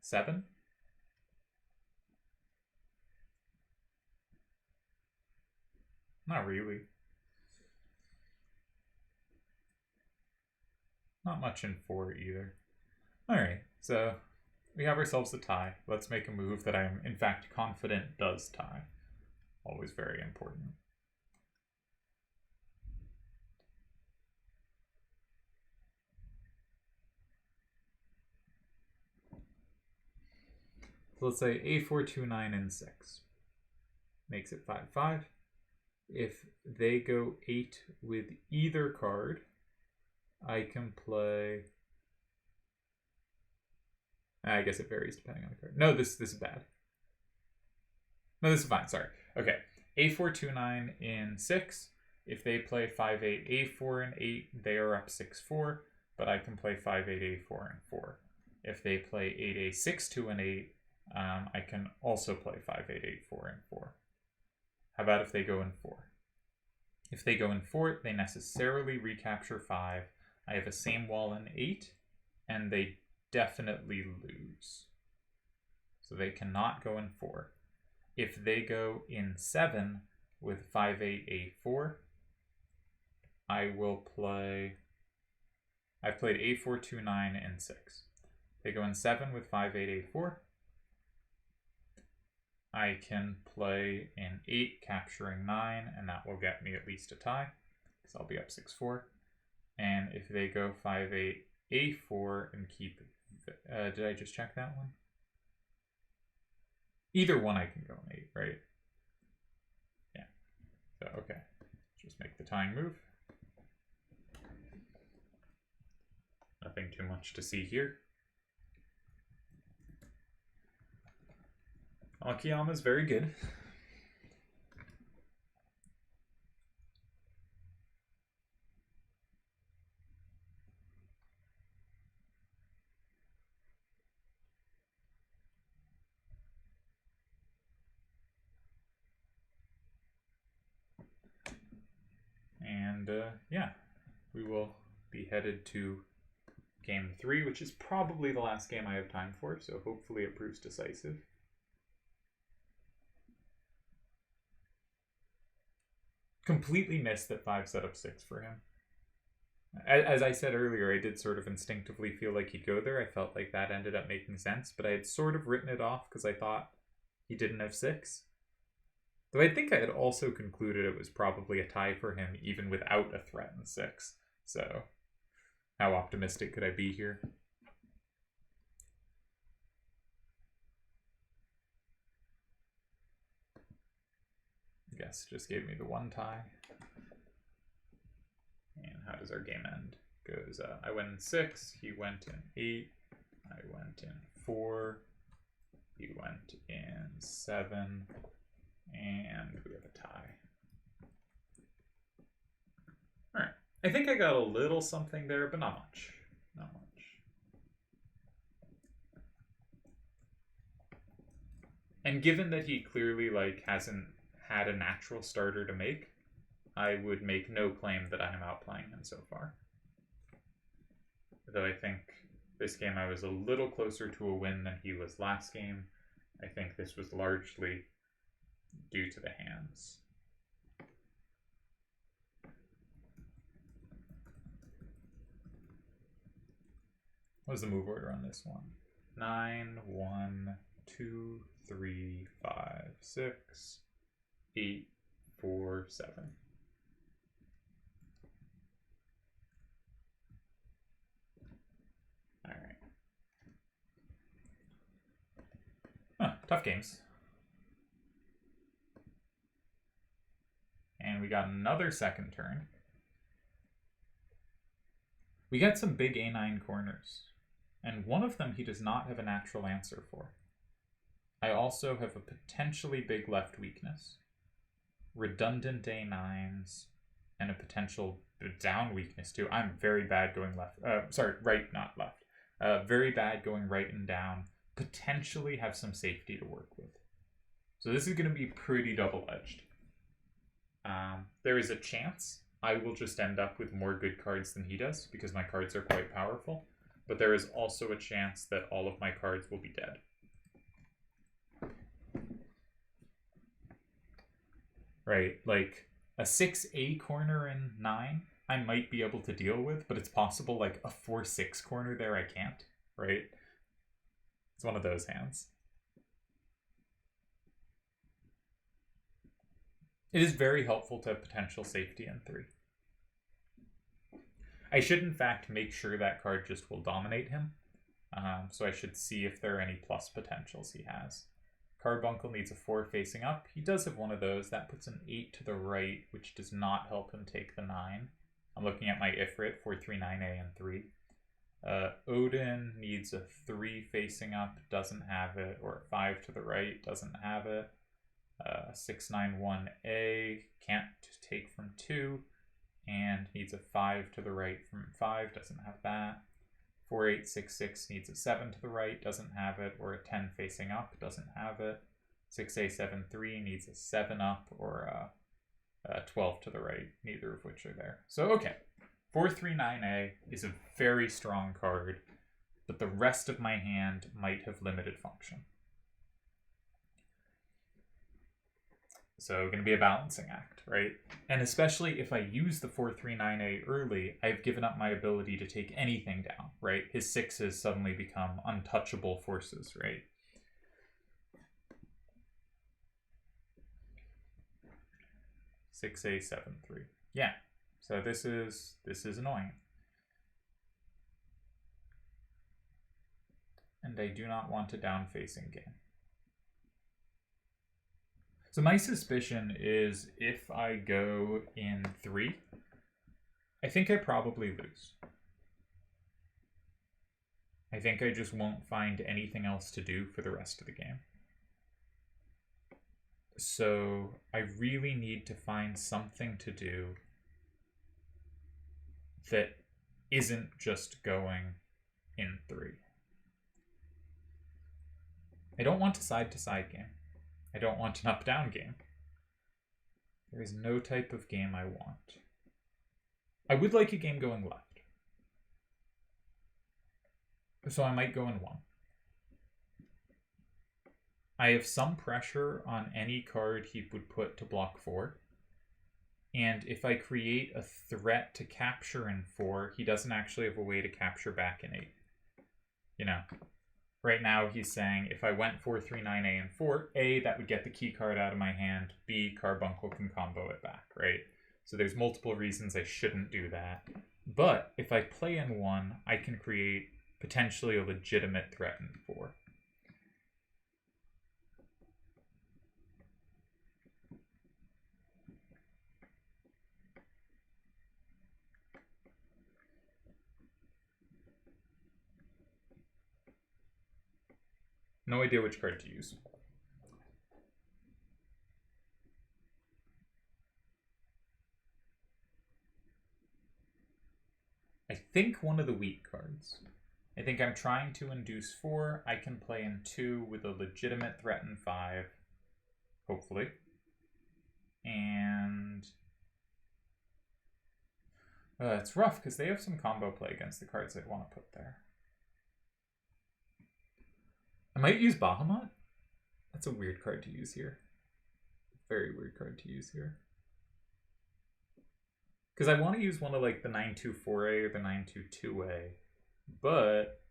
7? Not really. Not much in 4 either. Alright, so we have ourselves a tie. Let's make a move that I'm, in fact, confident does tie. Always very important. So let's say A4, 2, 9, and 6. Makes it 5-5. If they go 8 with either card, I can play... I guess it varies depending on the card. No, this is bad. No, this is fine, sorry. Okay, A4, 2, 9 in 6. If they play 5-8, A4 and 8, they are up 6-4, but I can play 5-8, A4 and 4. If they play 8-A, 6-2 and 8, I can also play 5-8, A4 and 4. How about if they go in 4? If they go in 4, they necessarily recapture 5. I have a same wall in 8, and they definitely lose. So they cannot go in 4. If they go in 7 with 5-8, A4, I will play... I've played A4, 2, 9, and 6. They go in 7 with 5-8, A4. I can play in 8, capturing 9, and that will get me at least a tie, because I'll be up 6-4. And if they go 5-8, A4, and keep... did I just check that one? Either one I can go in 8, right? Yeah. So, okay. Just make the tying move. Nothing too much to see here. Akiyama is very good. And, yeah. we will be headed to game 3, which is probably the last game I have time for, so hopefully it proves decisive. Completely missed that 5 set up 6 for him. As I said earlier, I did sort of instinctively feel like he'd go there. I felt like that ended up making sense, but I had sort of written it off because I thought he didn't have 6. Though I think I had also concluded it was probably a tie for him even without a threat in 6. So, how optimistic could I be here? I guess just gave me the 1 tie. And how does our game end? Goes, I went in 6, he went in 8, I went in 4, he went in 7, and we have a tie. Alright, I think I got a little something there, but not much. Not much. And given that he clearly, like, hasn't had a natural starter to make, I would make no claim that I am outplaying him so far. Though I think this game I was a little closer to a win than he was last game. I think this was largely due to the hands. What was the move order on this one? 9, 1, 2, 3, 5, 6, 8, 4, 7. Alright. Tough games. And we got another second turn. We got some big A9 corners. And one of them he does not have a natural answer for. I also have a potentially big left weakness, redundant A9s, and a potential down weakness too. I'm very bad going left. Right, not left. Very bad going right and down. Potentially have some safety to work with. So this is going to be pretty double-edged. There is a chance I will just end up with more good cards than he does, because my cards are quite powerful. But there is also a chance that all of my cards will be dead. Right, like a 6A corner in 9, I might be able to deal with, but it's possible like a 4-6 corner there I can't, right? It's one of those hands. It is very helpful to have potential safety in 3. I should, in fact, make sure that card just will dominate him. So I should see if there are any plus potentials he has. Carbuncle needs a 4 facing up. He does have one of those. That puts an 8 to the right, which does not help him take the 9. I'm looking at my Ifrit, 4-3-9A and 3. Odin needs a 3 facing up, doesn't have it, or a 5 to the right, doesn't have it. 6-9-1A, can't take from 2, and needs a 5 to the right from 5, doesn't have that. 4-8-6-6 needs a 7 to the right, doesn't have it, or a 10 facing up, doesn't have it. 6A-7-3 needs a 7 up, or a 12 to the right, neither of which are there. So, okay. 4-3-9A is a very strong card, but the rest of my hand might have limited function. So, going to be a balancing act, right? And especially if I use the 4-3-9A early, I've given up my ability to take anything down, right? His 6s suddenly become untouchable forces, right? Six A 7-3. Yeah. So this is annoying. And I do not want a down-facing game. So my suspicion is if I go in 3, I think I probably lose. I think I just won't find anything else to do for the rest of the game. So I really need to find something to do that isn't just going in 3. I don't want a side-to-side game. I don't want an up-down game. There is no type of game I want. I would like a game going left. So I might go in 1. I have some pressure on any card he would put to block 4. And if I create a threat to capture in 4, he doesn't actually have a way to capture back in 8. You know, right now he's saying if I went 4-3-9-A and 4, A, that would get the key card out of my hand. B, Carbuncle can combo it back, right? So there's multiple reasons I shouldn't do that. But if I play in 1, I can create potentially a legitimate threat in 4. No idea which card to use. I think one of the weak cards. I think I'm trying to induce 4. I can play in 2 with a legitimate threat in 5. Hopefully. And it's rough because they have some combo play against the cards I'd want to put there. I might use Bahamut. That's a weird card to use here. Very weird card to use here. Because I want to use one of like the 9-2-4A or the 9-2-2A. But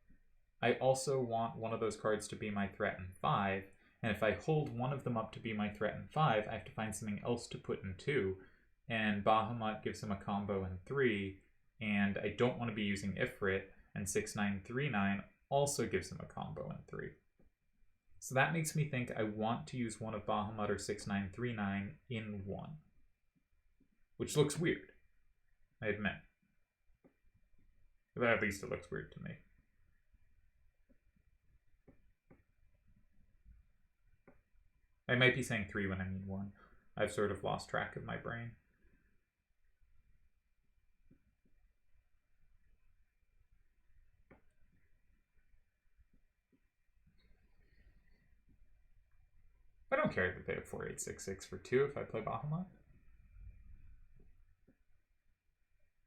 I also want one of those cards to be my threat in 5. And if I hold one of them up to be my threat in 5, I have to find something else to put in 2. And Bahamut gives him a combo in 3. And I don't want to be using Ifrit. And 6-9-3-9 also gives him a combo in 3. So that makes me think I want to use one of Bahamut or 6-9-3-9 in 1. Which looks weird, I admit. But at least it looks weird to me. I might be saying 3 when I mean 1. I've sort of lost track of my brain. I don't care that they have 4-8-6-6 for 2 if I play Bahamut.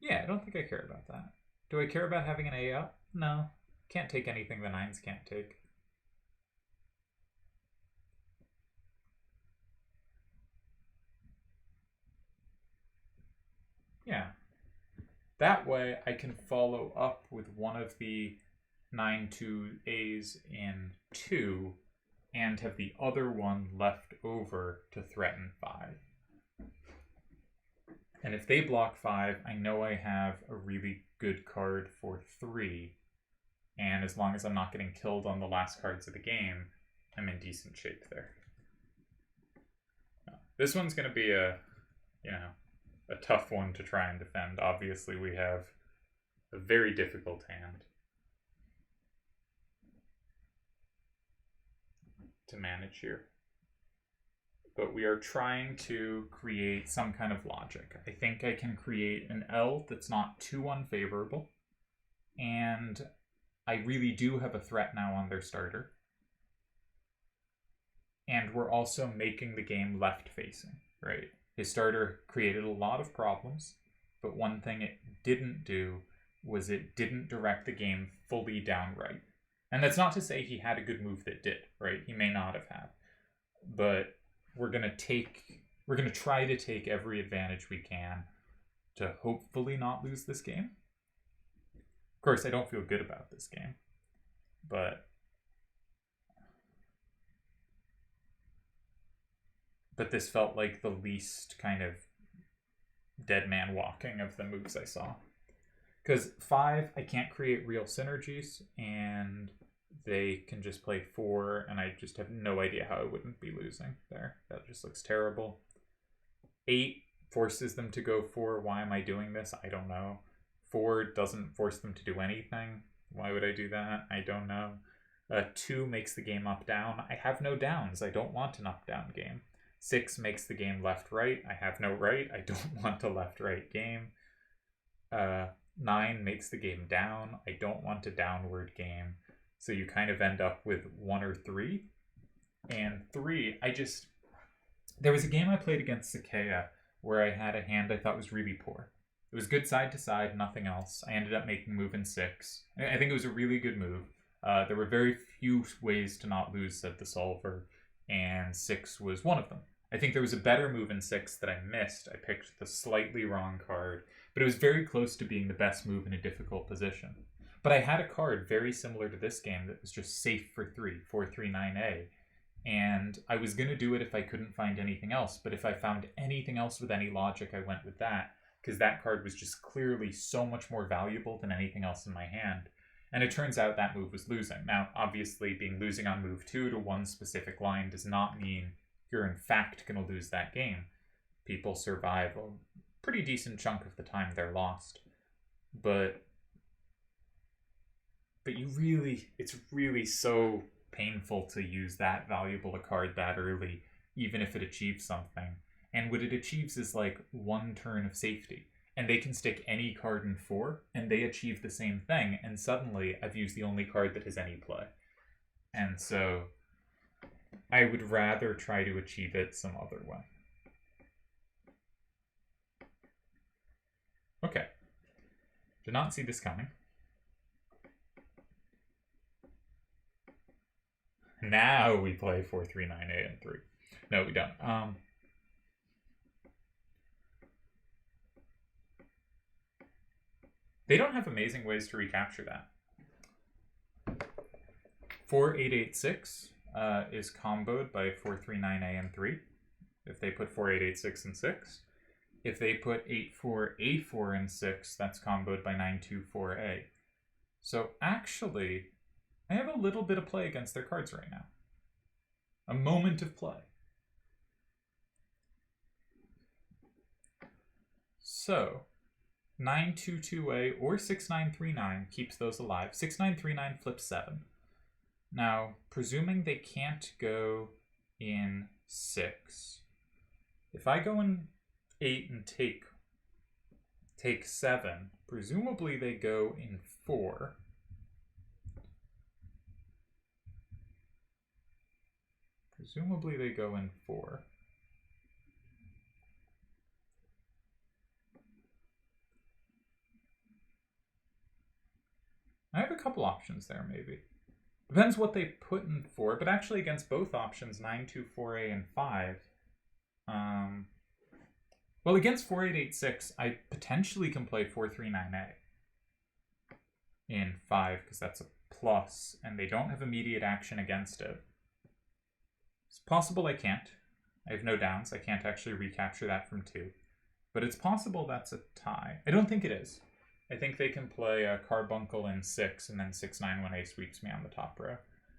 Yeah, I don't think I care about that. Do I care about having an A up? No. Can't take anything the 9s can't take. Yeah. That way I can follow up with one of the 9-2As in 2 and have the other one left over to threaten 5. And if they block 5, I know I have a really good card for 3. And as long as I'm not getting killed on the last cards of the game, I'm in decent shape there. This one's going to be a tough one to try and defend. Obviously, we have a very difficult hand to manage here. But we are trying to create some kind of logic. I think I can create an L that's not too unfavorable. And I really do have a threat now on their starter. And we're also making the game left-facing, right? His starter created a lot of problems, but one thing it didn't do was it didn't direct the game fully down right. And that's not to say he had a good move that did, right? He may not have had. But we're going to try to take every advantage we can to hopefully not lose this game. Of course, I don't feel good about this game, but this felt like the least kind of dead man walking of the moves I saw. Because 5, I can't create real synergies, and they can just play 4, and I just have no idea how I wouldn't be losing there. That just looks terrible. 8 forces them to go 4. Why am I doing this? I don't know. 4 doesn't force them to do anything. Why would I do that? I don't know. 2 makes the game up-down. I have no downs. I don't want an up-down game. 6 makes the game left-right. I have no right. I don't want a left-right game. 9 makes the game down. I don't want a downward game. So you kind of end up with 1 or 3. And 3, there was a game I played against Sakea where I had a hand I thought was really poor. It was good side to side, nothing else. I ended up making move in 6. I think it was a really good move. There were very few ways to not lose, said the solver, and 6 was one of them. I think there was a better move in 6 that I missed. I picked the slightly wrong card, but it was very close to being the best move in a difficult position. But I had a card very similar to this game that was just safe for 3, 439A. And I was going to do it if I couldn't find anything else, but if I found anything else with any logic, I went with that, because that card was just clearly so much more valuable than anything else in my hand. And it turns out that move was losing. Now, obviously, being losing on move 2 to one specific line does not mean you're in fact going to lose that game. People survive a pretty decent chunk of the time they're lost. But it's really so painful to use that valuable a card that early, even if it achieves something. And what it achieves is like one turn of safety. And they can stick any card in 4, and they achieve the same thing, and suddenly I've used the only card that has any play. And so I would rather try to achieve it some other way. Okay. Did not see this coming. Now we play 439A and 3. No, we don't. They don't have amazing ways to recapture that. 4886 is comboed by 439A and 3. If they put 4886 and 6. If they put 84A4 and 6, that's comboed by 924A. So actually, I have a little bit of play against their cards right now. A moment of play. So 922A or 6939 keeps those alive. 6939 flips 7. Now, presuming they can't go in 6, if I go in 8 and take 7, presumably they go in 4. Presumably they go in 4. I have a couple options there, maybe. Depends what they put in 4, but actually against both options, 924A and 5. Well, against 4886, I potentially can play 439A in 5, because that's a plus, and they don't have immediate action against it. It's possible I can't. I have no downs. I can't actually recapture that from 2. But it's possible that's a tie. I don't think it is. I think they can play a Carbuncle in 6, and then 691A sweeps me on the top row.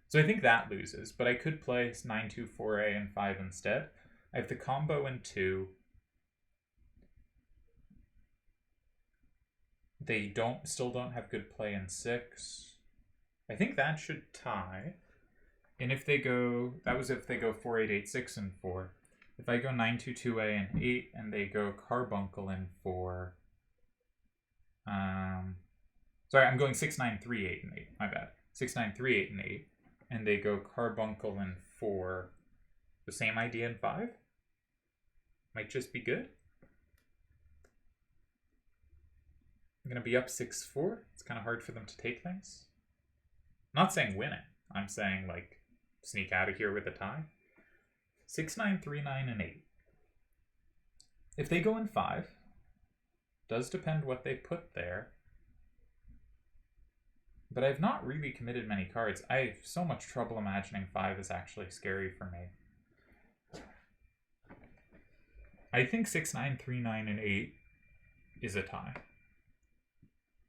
So I think that loses, but I could play 924A and 5 instead. I have the combo in 2. They still don't have good play in 6. I think that should tie. And if they go, that was if they go 4886 and 4. If I go 922A and 8, and they go Carbuncle in 4. Sorry, I'm going 6938 and 8. My bad. 6938 and 8. And they go Carbuncle in 4. The same idea in 5? Might just be good. I'm going to be up 6-4. It's kind of hard for them to take things. I'm not saying winning. I'm saying, like, sneak out of here with a tie. 6939 and 8. If they go in 5, does depend what they put there. But I've not really committed many cards. I have so much trouble imagining 5 is actually scary for me. I think 6939 and 8 is a tie.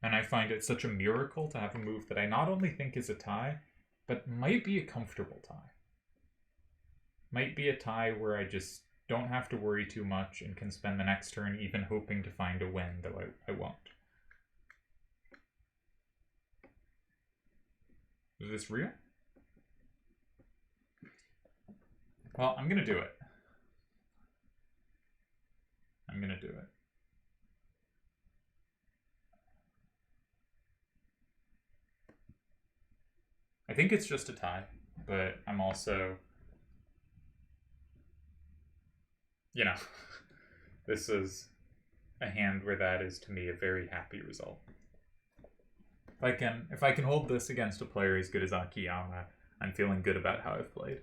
And I find it such a miracle to have a move that I not only think is a tie, but might be a comfortable tie. Might be a tie where I just don't have to worry too much and can spend the next turn even hoping to find a win, though I won't. Is this real? Well, I'm going to do it. I'm going to do it. I think it's just a tie, but I'm also, you know, this is a hand where that is, to me, a very happy result. If I can hold this against a player as good as Akiyama, I'm feeling good about how I've played.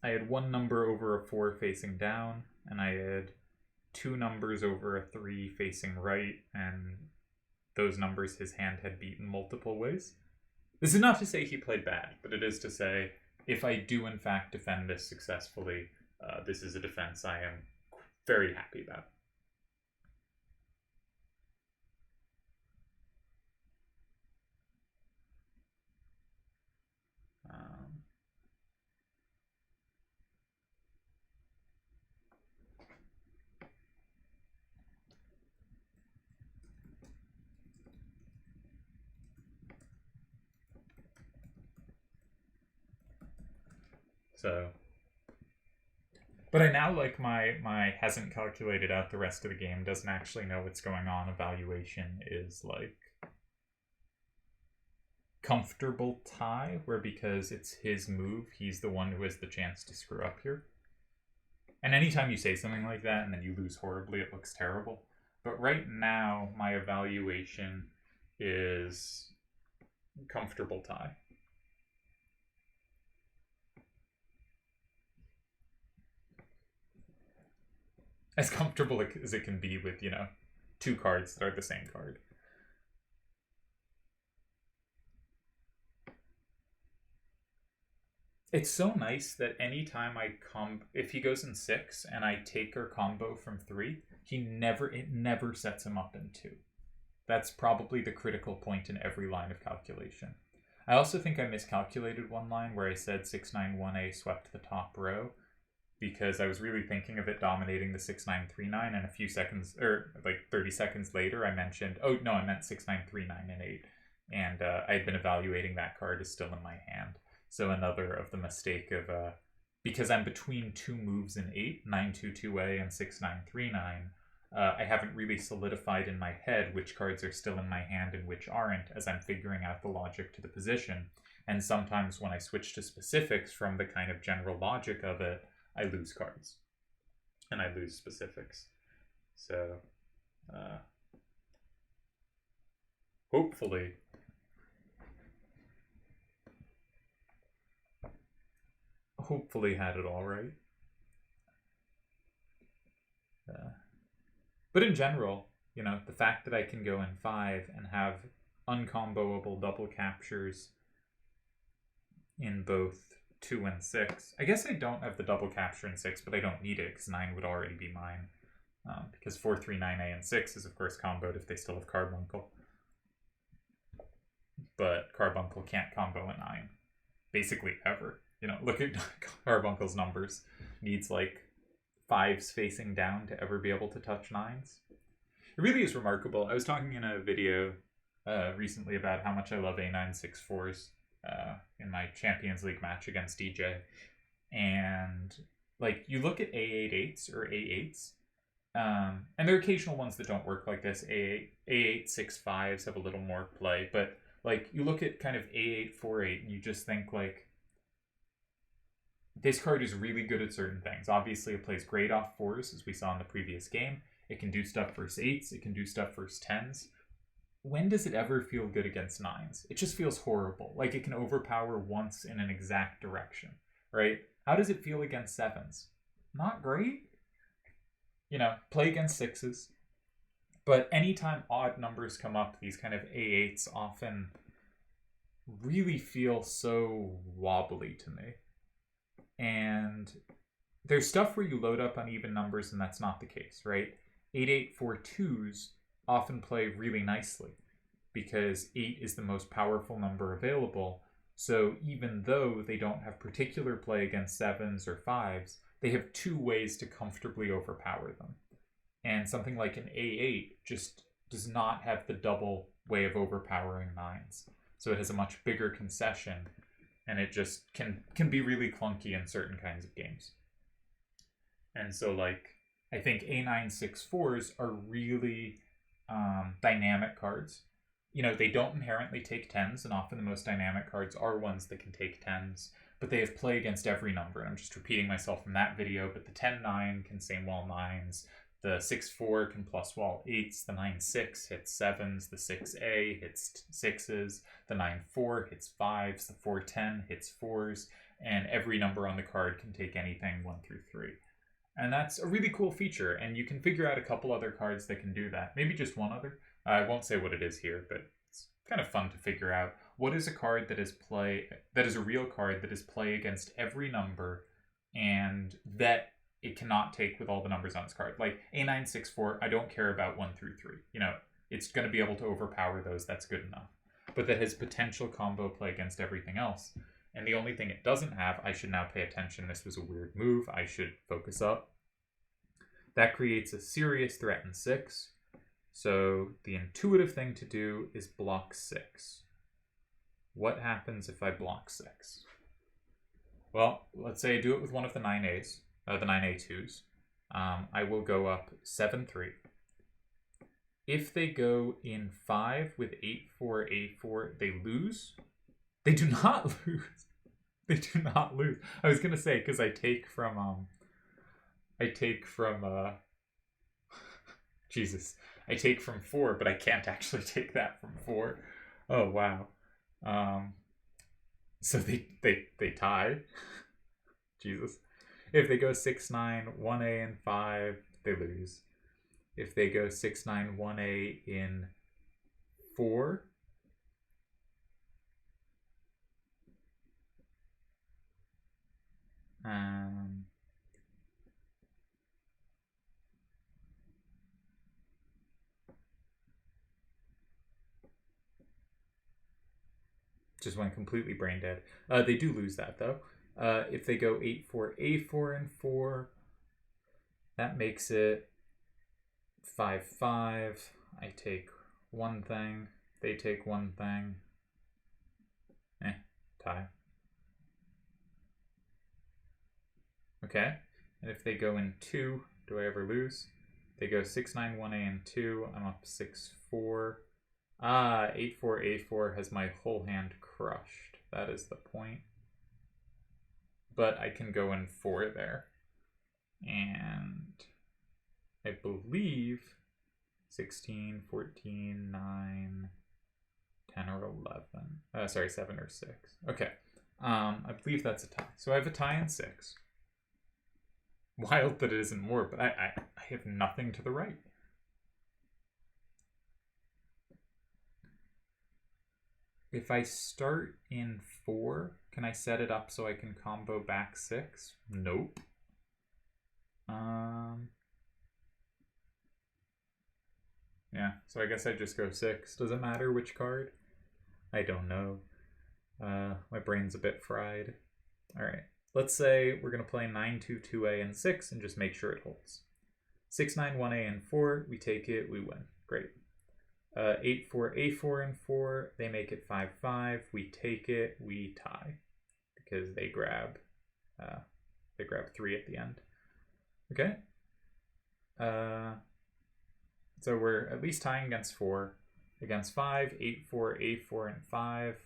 I had one number over a 4 facing down, and I had 2 numbers over a 3 facing right, and those numbers his hand had beaten multiple ways. This is not to say he played bad, but it is to say, if I do in fact defend this successfully, this is a defense I am very happy about. So, but I now like my hasn't calculated out the rest of the game, doesn't actually know what's going on evaluation is like comfortable tie, where because it's his move, he's the one who has the chance to screw up here. And anytime you say something like that and then you lose horribly, it looks terrible. But right now, my evaluation is comfortable tie. As comfortable as it can be with, 2 cards that are the same card. It's so nice that anytime if he goes in 6 and I take or combo from 3, it never sets him up in 2. That's probably the critical point in every line of calculation. I also think I miscalculated one line where I said 691A swept the top row, because I was really thinking of it dominating the 6939, and a few seconds, or like 30 seconds later, I mentioned, oh no, I meant 6939 and 8, and I had been evaluating that card as still in my hand. So another of the mistake of, because I'm between 2 moves in 8, 922A and 6939, I haven't really solidified in my head which cards are still in my hand and which aren't, as I'm figuring out the logic to the position. And sometimes when I switch to specifics from the kind of general logic of it, I lose cards. And I lose specifics. So, hopefully had it all right. But in general, the fact that I can go in 5 and have uncomboable double captures in both 2 and 6. I guess I don't have the double capture in 6, but I don't need it because 9 would already be mine. Because 439A and 6 is, of course, comboed if they still have Carbuncle. But Carbuncle can't combo a 9. Basically, ever. Look at Carbuncle's numbers. Needs, 5s facing down to ever be able to touch 9s. It really is remarkable. I was talking in a video recently about how much I love A964s in my Champions League match against DJ. And, you look at A88s or A8s, and there are occasional ones that don't work like this. A865s have a little more play, but, you look at kind of A848 and you just think, this card is really good at certain things. Obviously, it plays great off 4s, as we saw in the previous game. It can do stuff versus 8s. It can do stuff versus 10s. When does it ever feel good against 9s? It just feels horrible. It can overpower once in an exact direction, right? How does it feel against 7s? Not great. Play against 6s. But anytime odd numbers come up, these kind of A8s often really feel so wobbly to me. And there's stuff where you load up uneven numbers and that's not the case, right? 8842s often play really nicely because 8 is the most powerful number available. So even though they don't have particular play against 7s or 5s, they have 2 ways to comfortably overpower them. And something like an A8 just does not have the double way of overpowering 9s. So it has a much bigger concession, and it just can be really clunky in certain kinds of games. And so, I think A964s are really dynamic cards. They don't inherently take 10s, and often the most dynamic cards are ones that can take 10s. but they have play against every number. And I'm just repeating myself from that video, but the 10-9 can same wall 9s. The 6-4 can plus wall 8s. The 9-6 hits 7s. The 6A hits 6s. The 9-4 hits 5s. The 4-10 hits 4s. And every number on the card can take anything 1 through 3. And that's a really cool feature, and you can figure out a couple other cards that can do that. Maybe just one other. I won't say what it is here, but it's kind of fun to figure out. What is a card that is a real card that is play against every number, and that it cannot take with all the numbers on its card? Like A964, I don't care about 1 through 3. You know, it's going to be able to overpower those, that's good enough. But that has potential combo play against everything else. And the only thing it doesn't have, I should now pay attention. This was a weird move. I should focus up. That creates a serious threat in 6. So the intuitive thing to do is block 6. What happens if I block 6? Well, let's say I do it with one of the 9As, the 9A2s. I will go up 7-3. If they go in 5 with 8-4-A4, they lose. They do not lose. They do not lose. I was gonna say, because I take from Jesus. I take from 4, but I can't actually take that from 4. Oh wow. So they tie. Jesus. If they go 6-9, 1A and 5, they lose. If they go 6-9, 1A in 4, just went completely brain dead. They do lose that though. If they go 8-4-A4 and 4, that makes it 5-5. I take one thing. They take one thing. Tie. Okay. And if they go in 2, do I ever lose? They go 6-9, 1A and 2. I'm up 6-4. 8-4-A4 has my whole hand crushed. That is the point. But I can go in 4 there. And I believe 16, 14, 9, 10 or 11. Sorry, 7 or 6. Okay. I believe that's a tie. So I have a tie in 6. Wild that it isn't more, but I have nothing to the right. If I start in 4, can I set it up so I can combo back 6? Nope. Yeah, so I guess I just go 6. Does it matter which card? I don't know. My brain's a bit fried. Alright, let's say we're going to play 9-2, 2A, and 6 and just make sure it holds. 6-9, 1A, and 4, we take it, we win. Great. 8-4, A4, and 4, they make it 5-5, we take it, we tie. Because they grab 3 at the end. Okay. So we're at least tying against 4. Against 5, 8-4, A4, and 5,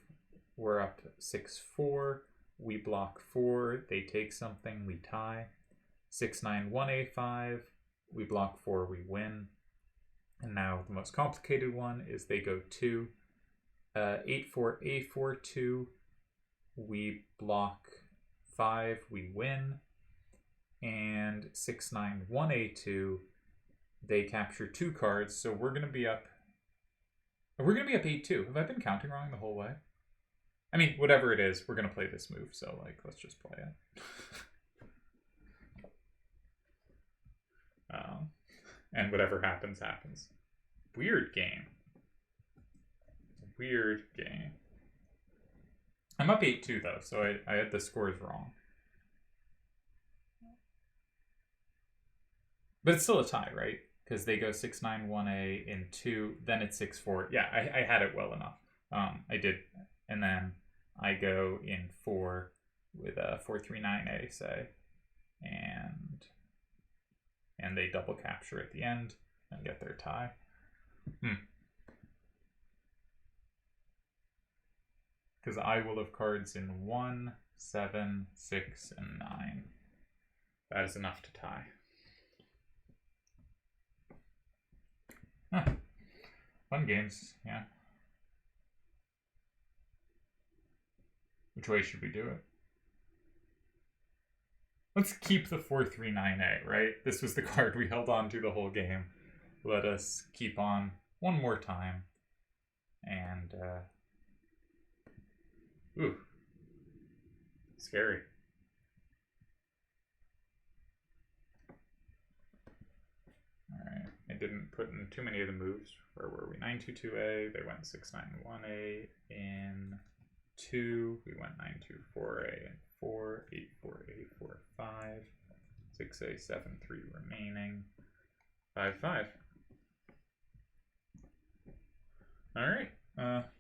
we're up 6-4. We block 4, they take something, we tie. 6-9, 1A5, we block 4, we win. And now the most complicated one is they go 2. 8-4, A4, 2, we block 5, we win. And 6-9, 1A2, they capture 2 cards, so we're going to be up... We're going to be up 8-2. Have I been counting wrong the whole way? I mean, whatever it is, we're going to play this move, so, like, let's just play it. And whatever happens, happens. Weird game. Weird game. I'm up 8-2, though, so I had the scores wrong. But it's still a tie, right? Because they go 6-9, 1A in 2, then it's 6-4. Yeah, I had it well enough. I did. And then I go in 4 with a 4-3-9A, say. And they double capture at the end and get their tie. Because I will have cards in 1, 7, 6, and 9. That is enough to tie. Huh. Fun games, yeah. Which way should we do it? Let's keep the 4-3-9-8, right? This was the card we held on to the whole game. Let us keep on one more time. And, ooh. Scary. Alright, I didn't put in too many of the moves. Where were we? 9-2-2-A, they went 6-9-1-A in 2. We went 9-2-4-A in 4, 8-4-A, 4-5, 6-A, 7-3 remaining, 5-5. Alright,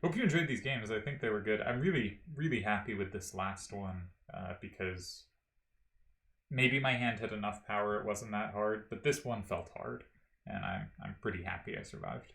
hope you enjoyed these games. I think they were good. I'm really, really happy with this last one because maybe my hand had enough power, it wasn't that hard, but this one felt hard, and I'm pretty happy I survived.